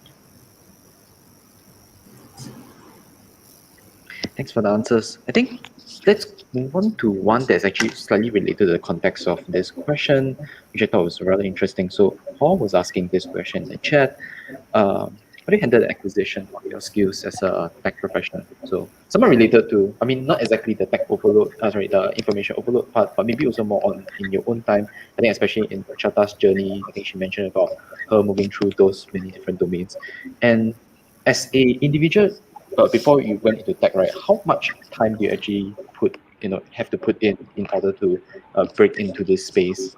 Thanks for the answers. I think let's move on to one that's actually slightly related to the context of this question, which I thought was rather interesting. So Paul was asking this question in the chat. How do you handle the acquisition of your skills as a tech professional? So somewhat related to, I mean, not exactly the tech overload, the information overload part, but maybe also more on in your own time. I think especially in Chata's journey, I think she mentioned about her moving through those many different domains. And as a individual, before you went into tech, right, how much time do you actually have to put in order to break into this space?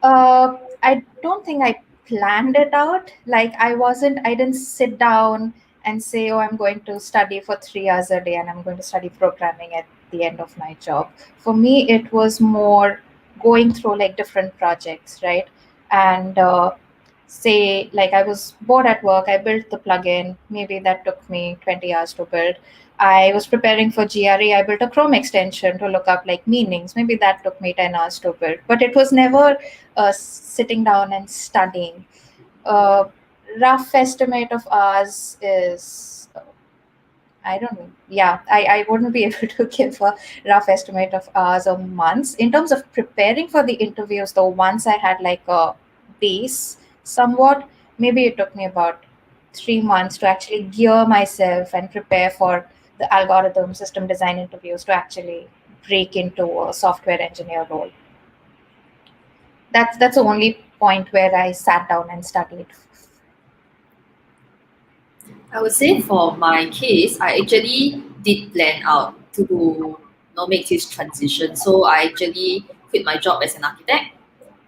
I don't think I planned it out. Like I didn't sit down and say, oh, I'm going to study for 3 hours a day and I'm going to study programming at the end of my job. For me, it was more going through like different projects, right? And say like I was bored at work, I built the plugin. Maybe that took me 20 hours to build. I was preparing for GRE. I built a Chrome extension to look up like meanings. Maybe that took me 10 hours to build. But it was never sitting down and studying. Uh, Rough estimate of hours is, I don't know. Yeah, I wouldn't be able to give a rough estimate of hours or months. In terms of preparing for the interviews, though, once I had like a base somewhat, maybe it took me about 3 months to actually gear myself and prepare for the algorithm system design interviews to actually break into a software engineer role. That's the only point where I sat down and studied. I would say for my case, I actually did plan out to make this transition. So I actually quit my job as an architect.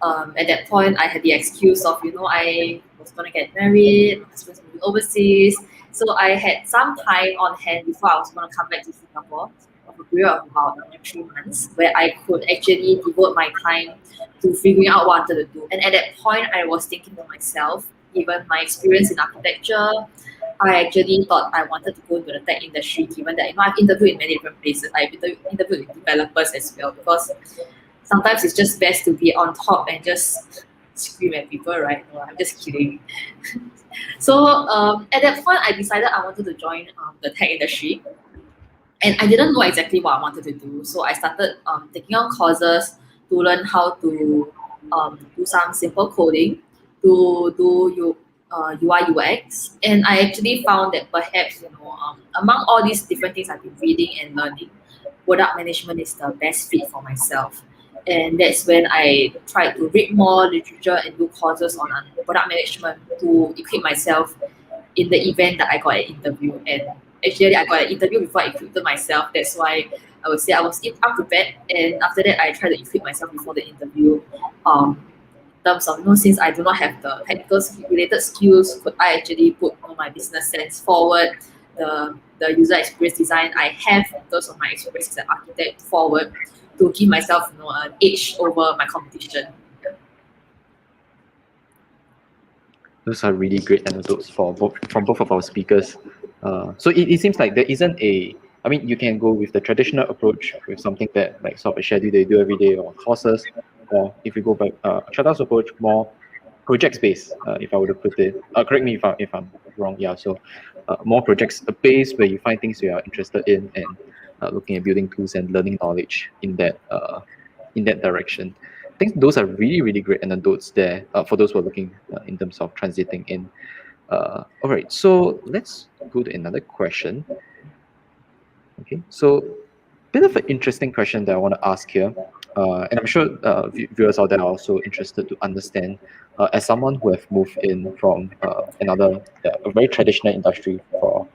At that point, I had the excuse of, I was going to get married, my husband's moving overseas. So I had some time on hand before I was going to come back to Singapore of a period of about 3 months where I could actually devote my time to figuring out what I wanted to do. And at that point, I was thinking to myself, given my experience in architecture, I actually thought I wanted to go into the tech industry, given that I've interviewed in many different places. I've interviewed with developers as well, because sometimes it's just best to be on top and just scream at people, right? No, I'm just kidding. So at that point, I decided I wanted to join the tech industry, and I didn't know exactly what I wanted to do. So I started taking on courses to learn how to do some simple coding, to do UI UX, and I actually found that perhaps among all these different things I've been reading and learning, product management is the best fit for myself. And that's when I tried to read more literature and do courses on product management to equip myself in the event that I got an interview. And actually, I got an interview before I equipped myself. That's why I would say I was unprepared. And after that, I tried to equip myself before the interview. In terms of, since I do not have the technical related skills, could I actually put my business sense forward, the user experience design I have in terms of my experience as an architect forward to give myself an edge over my competition. Those are really great anecdotes from both of our speakers. So it seems like there isn't I mean, you can go with the traditional approach with something that like sort of a schedule they do every day or courses, or if you go by Chata's approach, more projects based, if I were to put it. Correct me if I'm wrong. Yeah, so more projects based where you find things you are interested in and looking at building tools and learning knowledge in that direction. I think those are really great anecdotes there for those who are looking in terms of transiting in. All right, so let's go to another question. Okay, so bit of an interesting question that I want to ask here, and I'm sure viewers out there are also interested to understand. As someone who have moved in from a very traditional industry for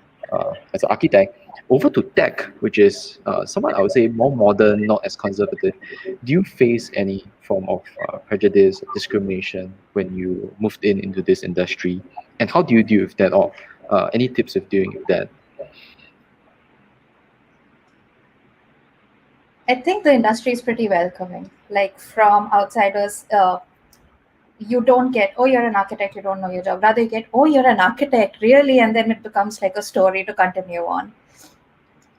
as an architect, over to tech, which is somewhat, I would say, more modern, not as conservative. Do you face any form of prejudice, discrimination when you moved into this industry, and how do you deal with that? Or any tips of dealing with that? I think the industry is pretty welcoming. Like from outsiders, you don't get, oh, you're an architect, you don't know your job. Rather, you get, oh, you're an architect, really? And then it becomes like a story to continue on.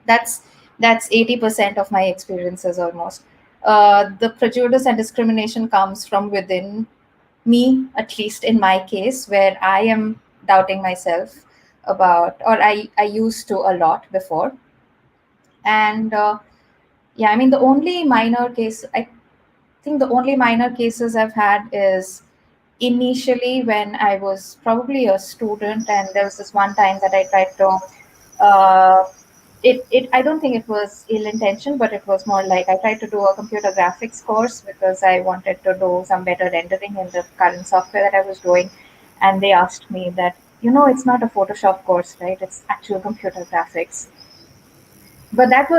That's 80% of my experiences almost. The prejudice and discrimination comes from within me, at least in my case, where I am doubting myself about, or I used to a lot before. And yeah, I mean, the only minor case, I think the only minor cases I've had is initially when I was probably a student, and there was this one time that I tried to, I don't think it was ill intention, but it was more like I tried to do a computer graphics course because I wanted to do some better rendering in the current software that I was doing. And they asked me that, it's not a Photoshop course, right? It's actual computer graphics. But that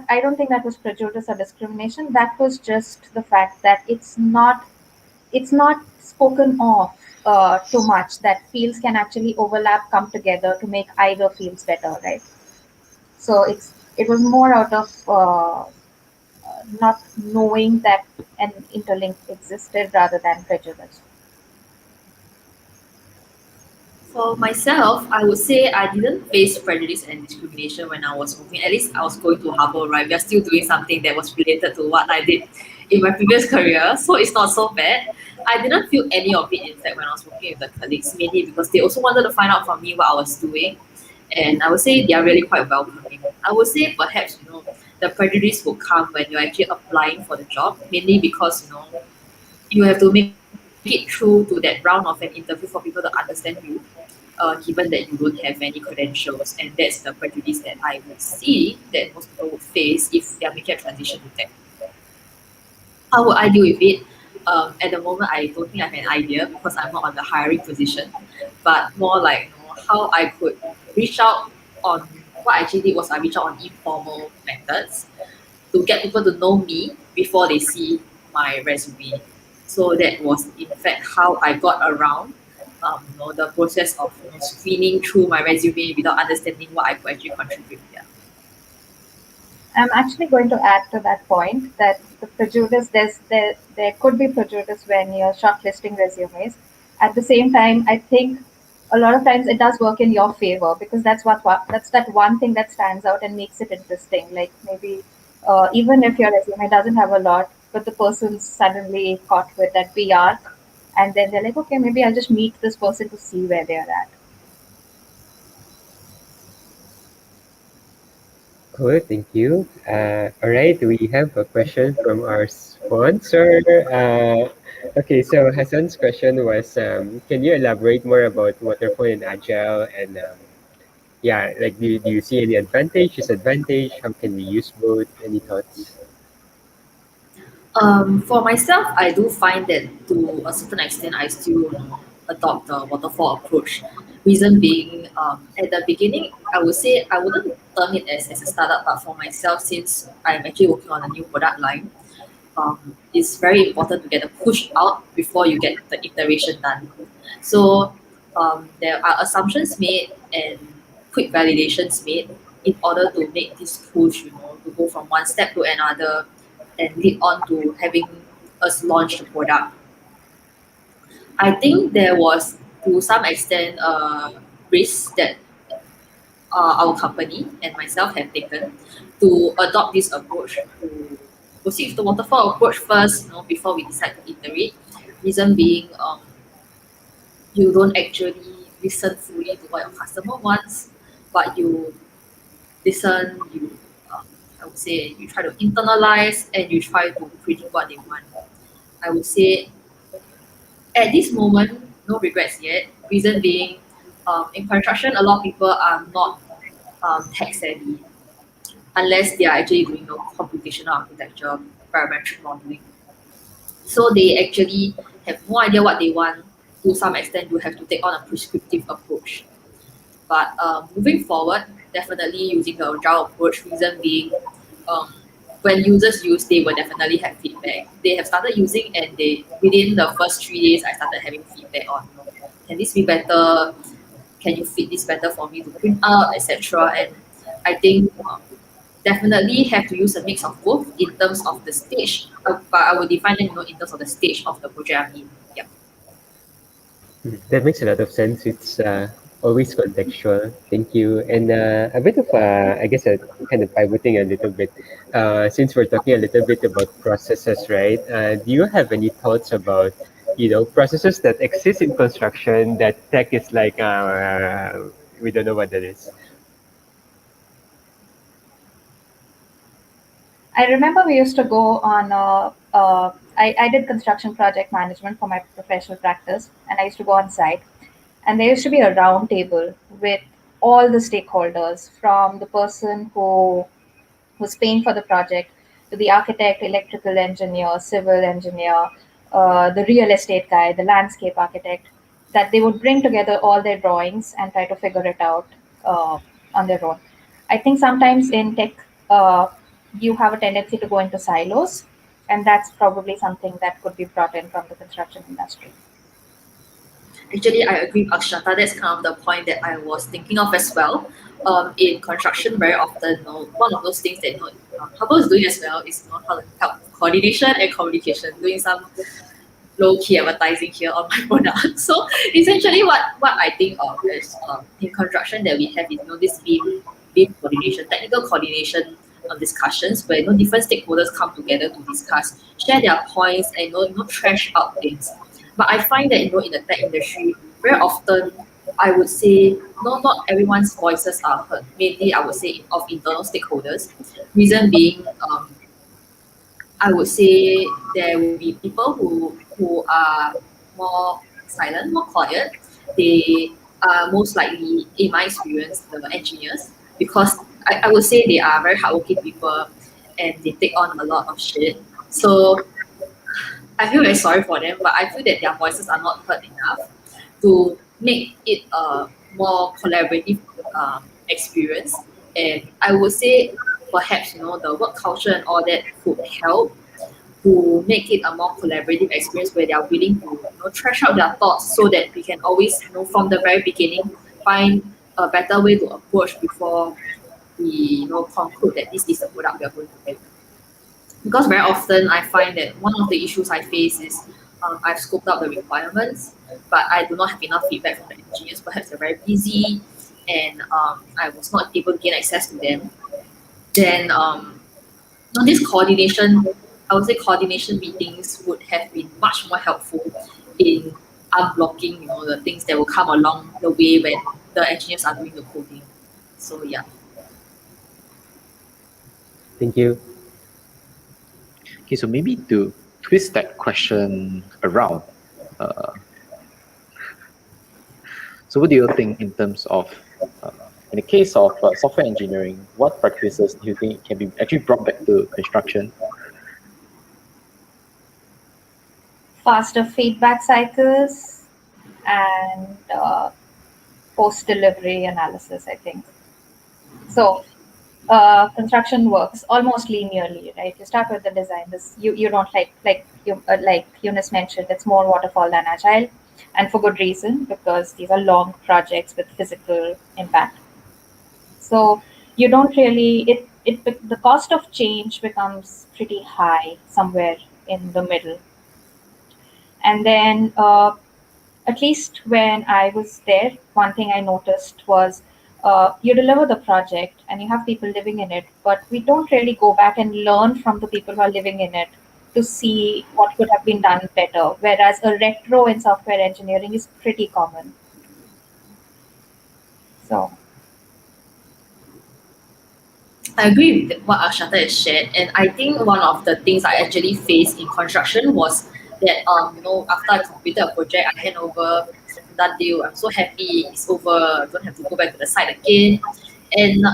I don't think that was prejudice or discrimination. That was just the fact that it's not spoken of too much, that fields can actually overlap, come together to make either fields better, right? So it was more out of not knowing that an interlink existed rather than prejudice. For myself, I would say I didn't face prejudice and discrimination when I was working. At least I was going to Harbour, right? We are still doing something that was related to what I did in my previous career, so it's not so bad. I didn't feel any of it, in fact, when I was working with the colleagues, mainly because they also wanted to find out from me what I was doing. And I would say they are really quite welcoming. I would say perhaps, the prejudice will come when you're actually applying for the job, mainly because, you have to make it through to that round of an interview for people to understand you, given that you don't have any credentials. And that's the prejudice that I would see that most people would face if they are making a transition to tech. How would I deal with it? At the moment, I don't think I have an idea because I'm not on the hiring position, but more like, how I could reach out on what I actually did was I reached out on informal methods to get people to know me before they see my resume. So that was in fact how I got around the process of screening through my resume without understanding what I could actually contribute. Yeah. I'm actually going to add to that point that the prejudice, there could be prejudice when you're shortlisting resumes. At the same time, I think a lot of times it does work in your favor, because that's that one thing that stands out and makes it interesting. Like maybe even if your resume doesn't have a lot, but the person's suddenly caught with that B arc, and then they're like, okay, maybe I'll just meet this person to see where they're at. Cool, thank you. All right, we have a question from our sponsor. Okay, so Hassan's question was, can you elaborate more about waterfall and agile? And yeah, like, do you see any advantage, disadvantage? How can we use both? Any thoughts? For myself, I do find that to a certain extent, I still adopt the waterfall approach. Reason being, at the beginning, I would say I wouldn't term it as a startup, but for myself, since I'm actually working on a new product line, it's very important to get a push out before you get the iteration done. So there are assumptions made and quick validations made in order to make this push, to go from one step to another and lead on to having us launch the product. I think there was, to some extent, risk that our company and myself have taken to adopt this approach, to proceed with the waterfall approach first, before we decide to iterate. Reason being, you don't actually listen fully to what your customer wants, but you listen, I would say you try to internalize and you try to predict what they want. I would say at this moment, no regrets yet. Reason being, in construction, a lot of people are not tech savvy unless they are actually doing computational architecture, parametric modeling. So they actually have no idea what they want. To some extent, you have to take on a prescriptive approach. But moving forward, definitely using the agile approach, reason being, um, when users use, they will definitely have feedback. They have started using, and they within the first 3 days, I started having feedback on, can this be better? Can you fit this better for me to print out, etc. And I think definitely have to use a mix of both in terms of the stage, but I will define it, in terms of the stage of the project I'm in. Yeah. That makes a lot of sense. It's always contextual. Thank you. And a bit of, I guess, a kind of pivoting a little bit. Since we're talking a little bit about processes, right? Do you have any thoughts about, processes that exist in construction that tech is like, we don't know what that is? I remember we used to go on. I did construction project management for my professional practice, and I used to go on site. And there used to be a round table with all the stakeholders, from the person who was paying for the project to the architect, electrical engineer, civil engineer, the real estate guy, the landscape architect, that they would bring together all their drawings and try to figure it out on their own. I think sometimes in tech, you have a tendency to go into silos, and that's probably something that could be brought in from the construction industry. Actually, I agree with Akshata. That's kind of the point that I was thinking of as well. In construction, very often, one of those things that Hubble is doing as well is how to help coordination and communication, doing some low key advertising here on my product. So essentially, what I think of is in construction that we have is this beam coordination, technical coordination discussions where different stakeholders come together to discuss, share their points, and trash out things. But I find that in the tech industry, very often I would say not everyone's voices are heard. Mainly, I would say of internal stakeholders. Reason being, I would say there will be people who are more silent, more quiet. They are most likely, in my experience, the engineers, because I would say they are very hardworking people and they take on a lot of shit. So I feel very sorry for them, but I feel that their voices are not heard enough to make it a more collaborative experience. And I would say perhaps the work culture and all that could help to make it a more collaborative experience where they are willing to trash out their thoughts so that we can always from the very beginning find a better way to approach before we conclude that this is the product we are going to make. Because very often I find that one of the issues I face is I've scoped out the requirements, but I do not have enough feedback from the engineers. Perhaps they're very busy, and I was not able to gain access to them. Then this coordination, I would say coordination meetings would have been much more helpful in unblocking the things that will come along the way when the engineers are doing the coding. So yeah. Thank you. Okay, so maybe to twist that question around, so what do you think in terms of, in the case of software engineering, what practices do you think can be actually brought back to construction? Faster feedback cycles and post-delivery analysis, I think. So construction works almost linearly, right? You start with the design. You don't like Eunice mentioned, it's more waterfall than agile, and for good reason, because these are long projects with physical impact. So you don't really the cost of change becomes pretty high somewhere in the middle. And then at least when I was there, one thing I noticed was you deliver the project and you have people living in it, but we don't really go back and learn from the people who are living in it to see what could have been done better. Whereas a retro in software engineering is pretty common. So I agree with what Akshata has shared, and I think one of the things I actually faced in construction was that after I completed a project, I hand over, done deal. I'm so happy it's over. I don't have to go back to the site again. And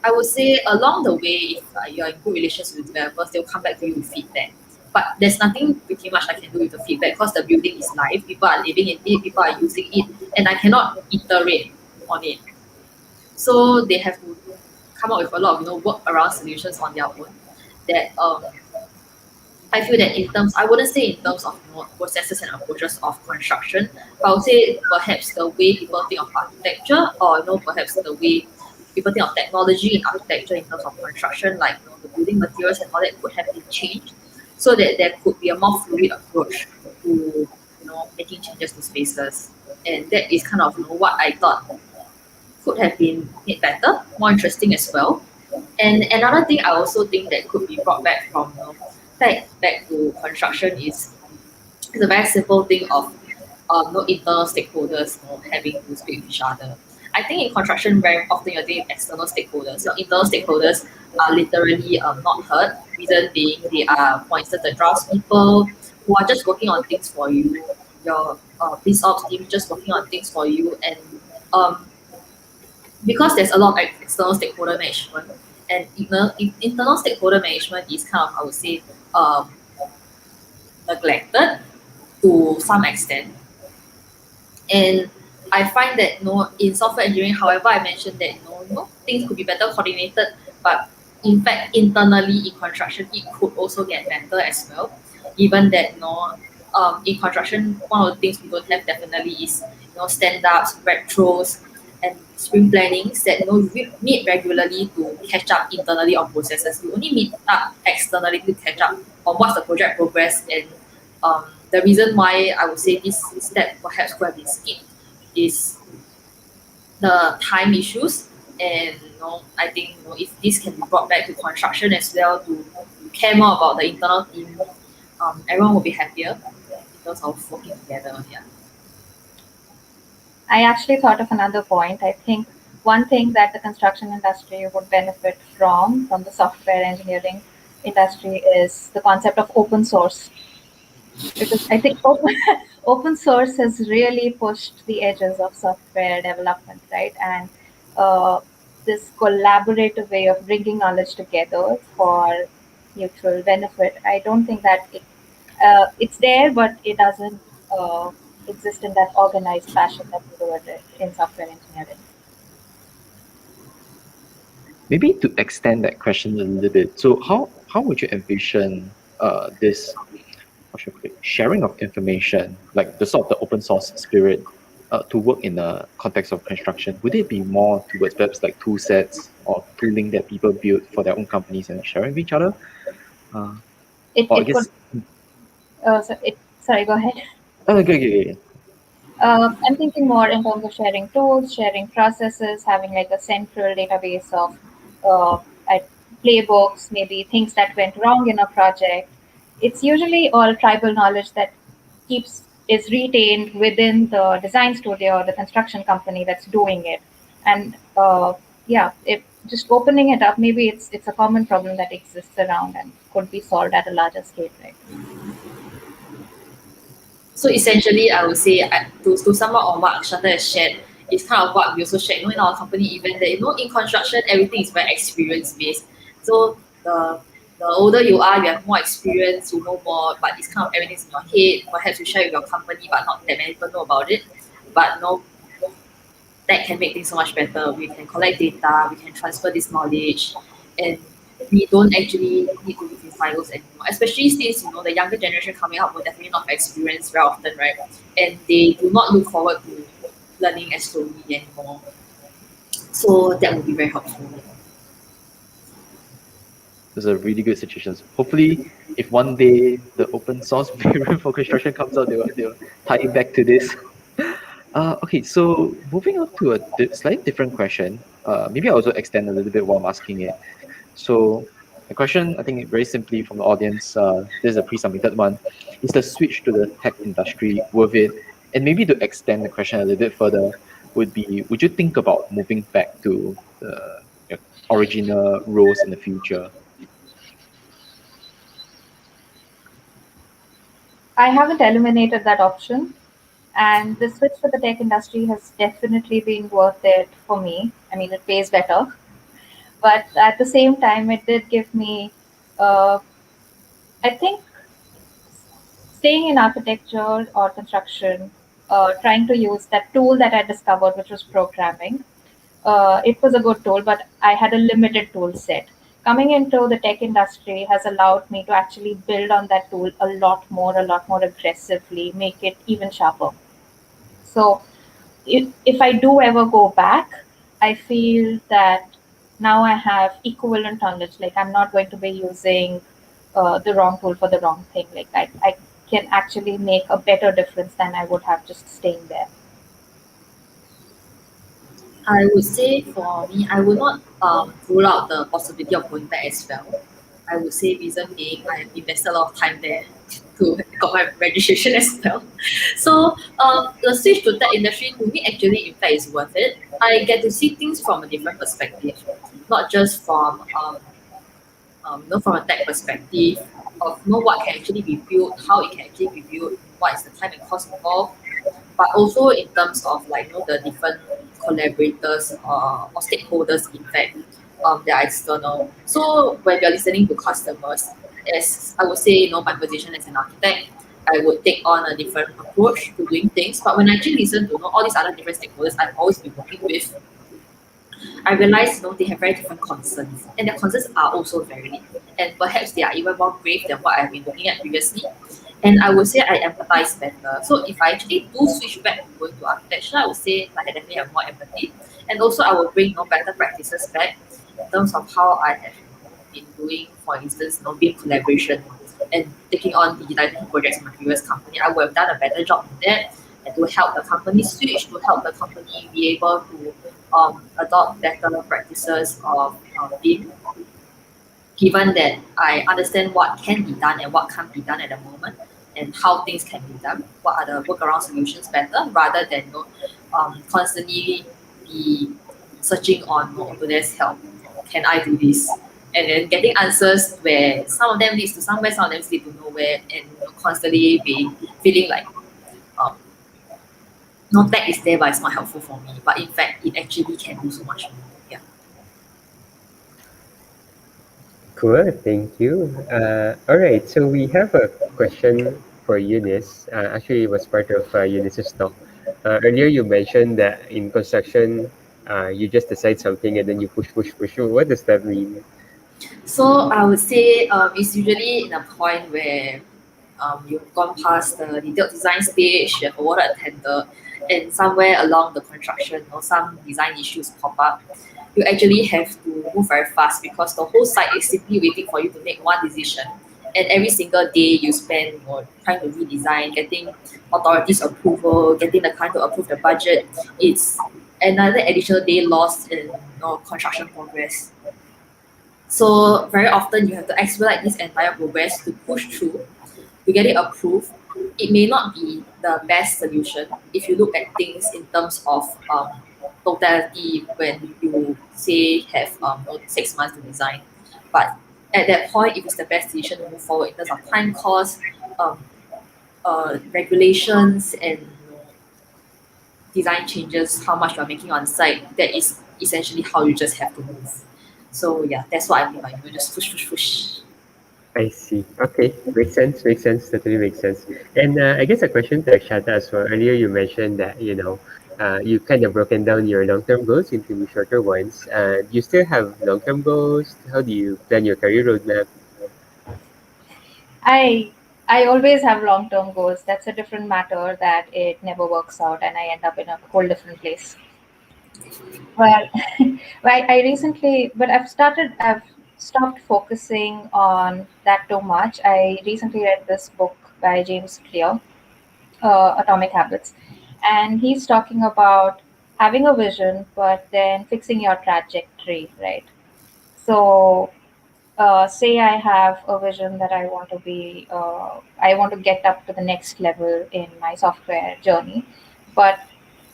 I would say along the way, if you're in good relations with developers, they'll come back to you with feedback. But there's nothing pretty much I can do with the feedback because the building is live. People are living in it. People are using it, and I cannot iterate on it. So they have to come up with a lot of work around solutions on their own. That I feel that in terms, I wouldn't say in terms of processes and approaches of construction, but I would say perhaps the way people think of architecture, or perhaps the way people think of technology in architecture in terms of construction, like the building materials and all that could have been changed, so that there could be a more fluid approach to making changes to spaces, and that is kind of what I thought could have been made better, more interesting as well. And another thing I also think that could be brought back from back to construction is a very simple thing of internal stakeholders having to speak with each other. I think in construction very often you're dealing with external stakeholders. Your internal stakeholders are literally not heard. Reason being they are, for instance, the draftspeople who are just working on things for you. Your biz ops team just working on things for you, and because there's a lot of external stakeholder management, and internal stakeholder management is kind of, I would say, neglected to some extent. And I find that in software engineering, however, I mentioned that things could be better coordinated, but in fact internally in construction it could also get better as well. Given that in construction, one of the things we don't have definitely is stand-ups, retros, and sprint plannings that we meet regularly to catch up internally on processes. We only meet up externally to catch up on what's the project progress. And the reason why I would say this step perhaps could have been skipped is the time issues. And I think if this can be brought back to construction as well to care more about the internal team, everyone will be happier in terms of working together. Yeah. I actually thought of another point. I think one thing that the construction industry would benefit from the software engineering industry is the concept of open source. Because I think open source has really pushed the edges of software development, right? And this collaborative way of bringing knowledge together for mutual benefit, I don't think that it's there, but it doesn't exist in that organized fashion that we do it in software engineering. Maybe to extend that question a little bit, so how would you envision this, how should I put it, sharing of information, like the sort of the open source spirit, to work in the context of construction? Would it be more towards perhaps like tool sets or tooling that people build for their own companies and sharing with each other? Sorry, go ahead. Okay. I'm thinking more in terms of sharing tools, sharing processes, having like a central database of playbooks, maybe things that went wrong in a project. It's usually all tribal knowledge that is retained within the design studio or the construction company that's doing it. And just opening it up, maybe it's a common problem that exists around and could be solved at a larger scale, right? So essentially, I would say to sum up on what Akshata has shared, is kind of what we also shared in our company event, that in construction everything is very experience based. So the older you are, you have more experience, you know more, but it's kind of everything's in your head. Perhaps you share with your company, but not that many people know about it. But that can make things so much better. We can collect data, we can transfer this knowledge, and we don't actually need to live in silos anymore. Especially since the younger generation coming up will definitely not have experience very often, right? And they do not look forward to learning as slowly anymore. So that would be very helpful. Those are really good situations. Hopefully, if one day the open source variant for construction comes out, they'll tie it back to this. Okay, so moving on to a slightly different question. Maybe I'll also extend a little bit while I'm asking it. So the question, I think very simply from the audience, this is a pre-submitted one, is the switch to the tech industry worth it? And maybe to extend the question a little bit further, would you think about moving back to the original roles in the future? I haven't eliminated that option, and the switch to the tech industry has definitely been worth it for me. I mean, it pays better, but at the same time, it did give me, I think, staying in architecture or construction, trying to use that tool that I discovered, which was programming. It was a good tool, but I had a limited tool set. Coming into the tech industry has allowed me to actually build on that tool a lot more aggressively, make it even sharper. So if I do ever go back, I feel that now I have equivalent knowledge. Like I'm not going to be using the wrong tool for the wrong thing. Like I can actually make a better difference than I would have just staying there. I would say for me, I would not rule out the possibility of going back as well. I would say reason being I have invested a lot of time there to got my registration as well. So the switch to tech industry to me actually in fact is worth it. I get to see things from a different perspective, not just from from a tech perspective of what can actually be built, how it can actually be built, what is the time and cost involved, but also in terms of the different collaborators or stakeholders in fact that are external. So when we are listening to customers, as I would say, my position as an architect, I would take on a different approach to doing things. But when I actually listen to all these other different stakeholders I've always been working with, I realize they have very different concerns, and their concerns are also varied, and perhaps they are even more grave than what I've been looking at previously. And I would say I empathize better. So if I actually do switch back to going to architecture, I would say I definitely have more empathy. And also I will bring better practices back in terms of how I have been doing, for instance, BIM collaboration and taking on digitization projects in my previous company. I would have done a better job in that and to help the company switch, to help the company be able to adopt better practices of BIM, given that I understand what can be done and what can't be done at the moment and how things can be done, what are the workaround solutions better, rather than constantly be searching on Autodesk help. Can I do this? And then getting answers where some of them leads to somewhere, some of them lead to nowhere, and constantly be feeling like um, no tech is there, but it's not helpful for me. But in fact, it actually can do so much more. Yeah. Cool, thank you. All right, so we have a question for Eunice. Actually, it was part of Eunice's talk. Earlier, you mentioned that in construction, you just decide something and then you push, push, push. What does that mean? So I would say it's usually in a point where you've gone past the detailed design stage, you have awarded a tender, and somewhere along the construction or some design issues pop up. You actually have to move very fast because the whole site is simply waiting for you to make one decision. And every single day you spend trying to redesign, getting authorities approval, getting the client to approve the budget, it's another additional day lost in construction progress. So very often you have to expedite this entire progress to push through to get it approved. It may not be the best solution if you look at things in terms of totality when you say have 6 months to design. But at that point, if it's the best decision to move forward in terms of time cost, um, regulations, and design changes, how much you're making on site, that is essentially how you just have to move. So yeah, that's what I mean by you just push, push, push. I see. Okay, makes sense. Makes sense. Totally makes sense. And I guess a question to Akshata as well. Earlier, you mentioned that you kind of broken down your long-term goals into shorter ones. Do you still have long-term goals? How do you plan your career roadmap? I I always have long term goals. That's a different matter that it never works out and I end up in a whole different place. Well, well, I recently, but I've stopped focusing on that too much. I recently read this book by James Clear, Atomic Habits, and he's talking about having a vision, but then fixing your trajectory, right? So say I have a vision that I want to get up to the next level in my software journey, but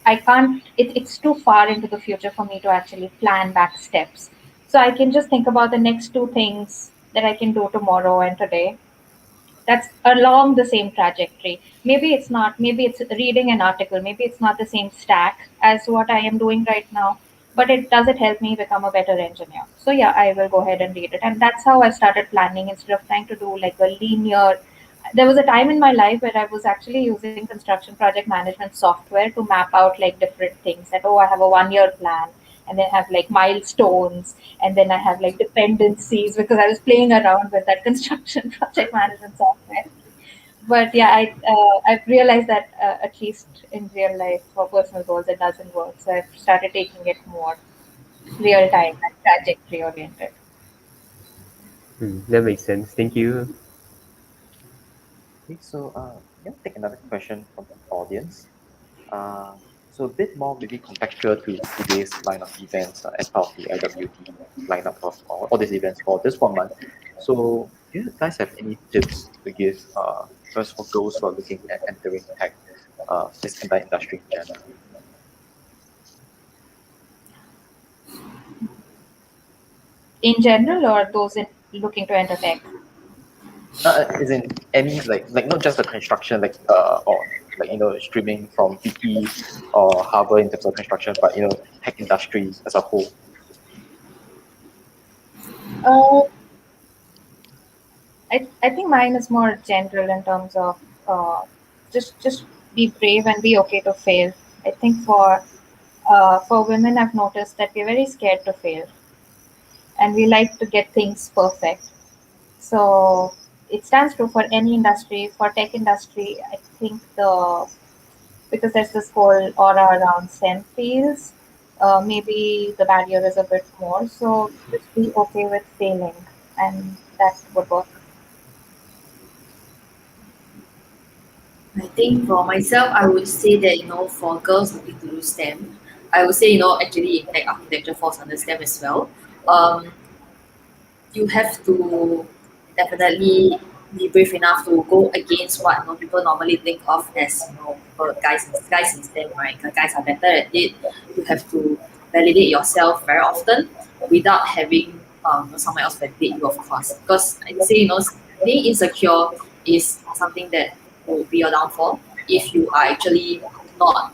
I can't, it's too far into the future for me to actually plan back steps. So I can just think about the next two things that I can do tomorrow and today that's along the same trajectory. Maybe it's not, maybe it's reading an article, maybe it's not the same stack as what I am doing right now, but it help me become a better engineer. So yeah, I will go ahead and read it. And that's how I started planning instead of trying to do like a linear. There was a time in my life where I was actually using construction project management software to map out like different things that, oh, I have a 1 year plan and then have like milestones and then I have like dependencies because I was playing around with that construction project management software. But yeah, I've realized that at least in real life for personal goals it doesn't work. So I've started taking it more real time and trajectory oriented. That makes sense. Thank you. Okay, so take another question from the audience. So a bit more maybe contextual to today's line of events as part of the LWT lineup of all these events for this 1 month. So do you guys have any tips to give first for those who are looking at entering tech, this entire industry in general? In general, or those in looking to enter tech? Is in any like not just the construction or streaming from Wiki or Harbor in terms of construction, but tech industry as a whole. Uh, I think mine is more general in terms of just be brave and be okay to fail. I think for women, I've noticed that we're very scared to fail, and we like to get things perfect. So it stands true for any industry. For tech industry, I think because there's this whole aura around STEM fields, maybe the barrier is a bit more. So just be okay with failing, and that would work. I think for myself, I would say that for girls looking to do STEM, I would say actually in tech architecture falls under STEM as well. Um, you have to definitely be brave enough to go against what people normally think of as guys in STEM, right? Guys are better at it. You have to validate yourself very often without having someone else validate you, of course. Because I say being insecure is something that will be your downfall if you are actually not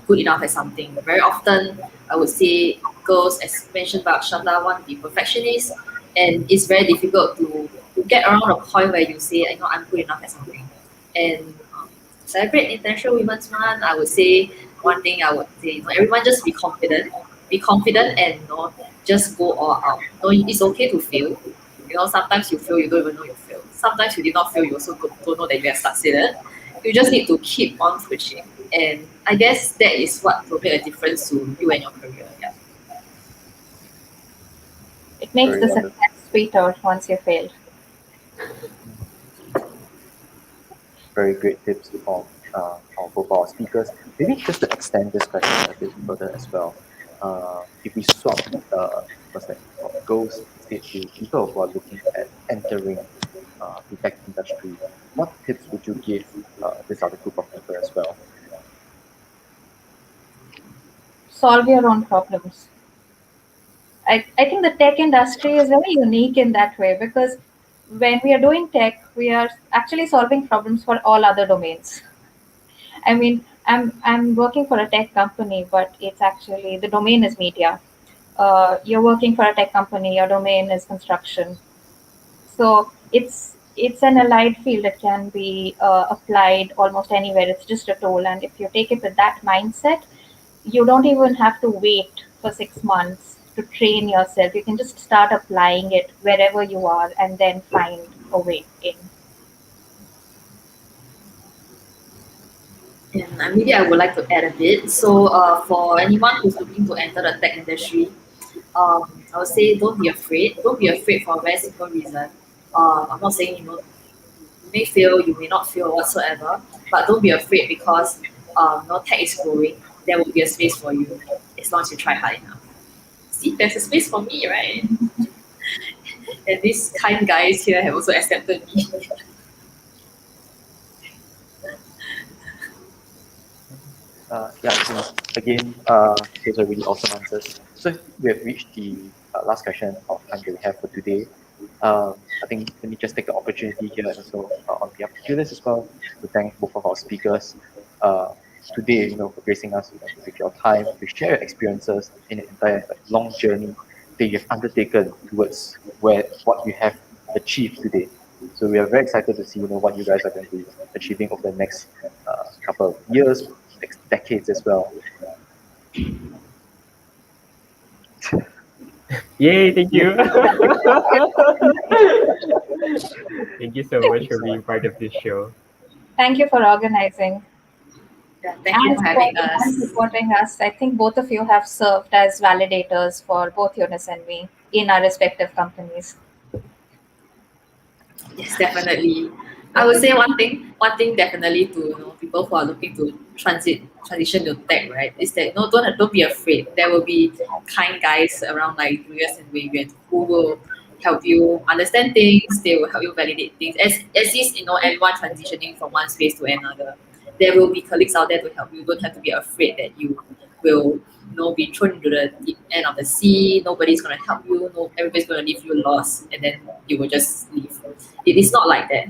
good enough at something. Very often, I would say girls, as mentioned by Akshata, want to be perfectionists, and it's very difficult to get around a point where you say, I'm good enough at something. And celebrate International Women's Month, I would say one thing I would say, everyone just be confident, and just go all out. It's okay to fail. Sometimes you fail, you don't even know you failed. Sometimes you did not fail, you also don't know that you have succeeded. You just need to keep on pushing. And I guess that is what will make a difference to you and your career. Yeah. It makes Very the wonderful. success sweeter once you fail. Very great tips from both our speakers. Maybe just to extend this question a bit further as well. If we swap what's that, goals instead to people who are looking at entering the tech industry, what tips would you give this other group of people as well? Solve your own problems. I think the tech industry is very unique in that way because when we are doing tech, we are actually solving problems for all other domains. I mean, I'm working for a tech company, but it's actually the domain is media. You're working for a tech company, your domain is construction. So it's an allied field that can be applied almost anywhere. It's just a tool, and if you take it with that mindset, you don't even have to wait for 6 months to train yourself. You can just start applying it wherever you are, and then find a way in. And maybe I would like to add a bit. So, for anyone who's looking to enter the tech industry, I would say don't be afraid. Don't be afraid for a very simple reason. I'm not saying you may fail, you may not fail whatsoever, but don't be afraid because tech is growing. There will be a space for you as long as you try hard enough. See, there's a space for me, right? And these kind guys here have also accepted me. Yeah, I think, again, those are really awesome answers. So we have reached the last question of time that we have for today. I think let me just take the opportunity here and also on behalf of Julius as well to thank both of our speakers today, for gracing us with your time to share your experiences in an entire long journey that you have undertaken towards what you have achieved today. So we are very excited to see, what you guys are going to be achieving over the next couple of years, next decades as well. Yay, thank you. Thank you so much for being part of this show. Thank you for organizing Yeah, thank you for having and us. supporting us. I think both of you have served as validators for both Eunice and me in our respective companies. Yes, definitely. I would say one thing definitely to people who are looking to transition to tech, right, is that don't be afraid. There will be kind guys around like Julius and Vivian who will help you understand things. They will help you validate things. As is everyone transitioning from one space to another. There will be colleagues out there to help you. You don't have to be afraid that you will be thrown into the deep end of the sea. Nobody's gonna help you. No, everybody's gonna leave you lost, and then you will just leave. It is not like that.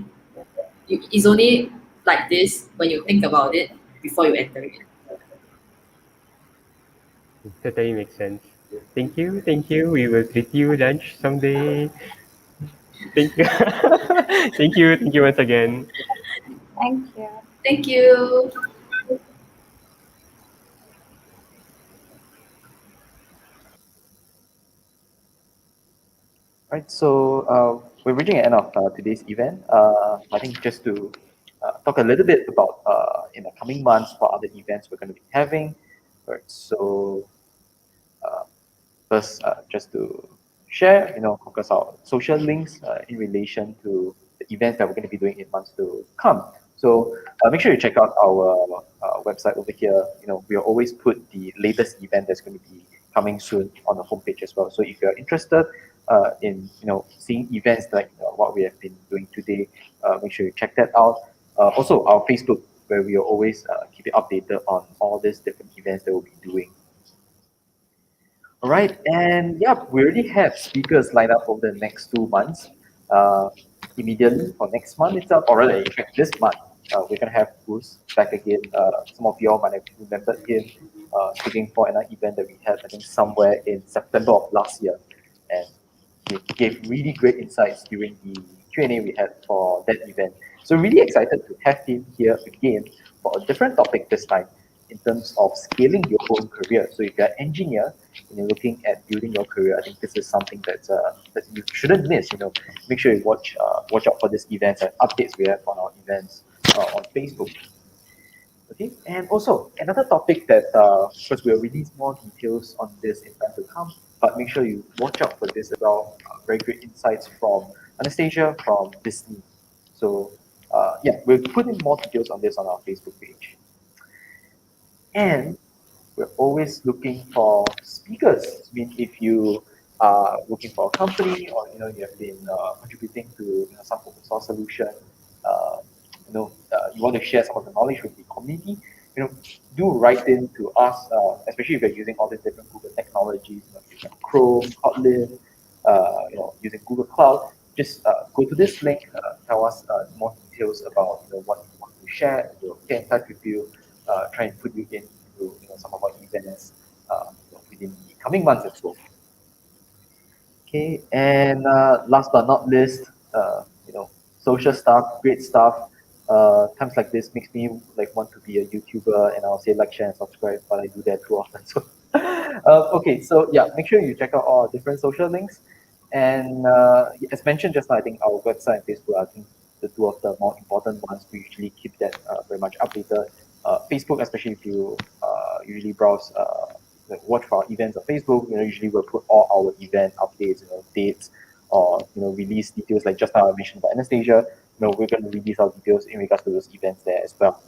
It's only like this when you think about it before you enter it. Totally makes sense. Thank you, thank you. We will treat you lunch someday. Thank you. Thank you once again. Thank you. Thank you. Right. So we're reaching the end of today's event. I think just to talk a little bit about in the coming months what other events we're going to be having. Right. So first, just to share, of course, our social links in relation to the events that we're going to be doing in months to come. So make sure you check out our website over here. We'll always put the latest event that's going to be coming soon on the homepage as well. So if you're interested in seeing events like what we have been doing today, make sure you check that out. Also, our Facebook, where we will always keep you updated on all these different events that we'll be doing. All right, and yeah, we already have speakers lined up over the next 2 months. Immediately for next month itself, or rather, in fact, this month, we're gonna have Bruce back again. Some of y'all might have remembered him speaking for another event that we had, I think, somewhere in September of last year, and he gave really great insights during the Q&A we had for that event. So really excited to have him here again for a different topic this time, in terms of scaling your own career. So if you're an engineer and you're looking at building your career, I think this is something that you shouldn't miss. Make sure you watch out for these events and updates we have on our events on Facebook. Okay, and also another topic that first we'll release more details on this in time to come, but make sure you watch out for this as well. Very great insights from Anastasia from Disney. So yeah, we'll put in more details on this on our Facebook page. And we're always looking for speakers. I mean, if you are looking for a company, or you have been contributing to some open source solution, you want to share some of the knowledge with the community, do write in to us, especially if you're using all these different Google technologies, using Chrome, Kotlin, using Google Cloud. Just go to this link, tell us more details about what you want to share. We'll get in touch with you, try and put you into some of our events within the coming months as well. Okay, and last but not least, social stuff, great stuff. Times like this makes me want to be a YouTuber, and I'll say like, share, and subscribe, but I do that too often. So, okay, so yeah, make sure you check out all our different social links. And as mentioned just now, I think our website and Facebook are, I think, the two of the more important ones. We usually keep that very much updated. Facebook, especially if you usually browse, watch for our events on Facebook, usually we'll put all our event updates, dates, or release details. Like just now I mentioned about Anastasia, we're going to release our details in regards to those events there as well.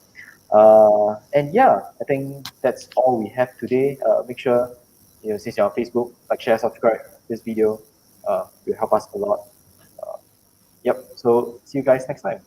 And yeah, I think that's all we have today. Make sure, since you're on Facebook, like, share, subscribe this video. Will help us a lot. Yep. So see you guys next time.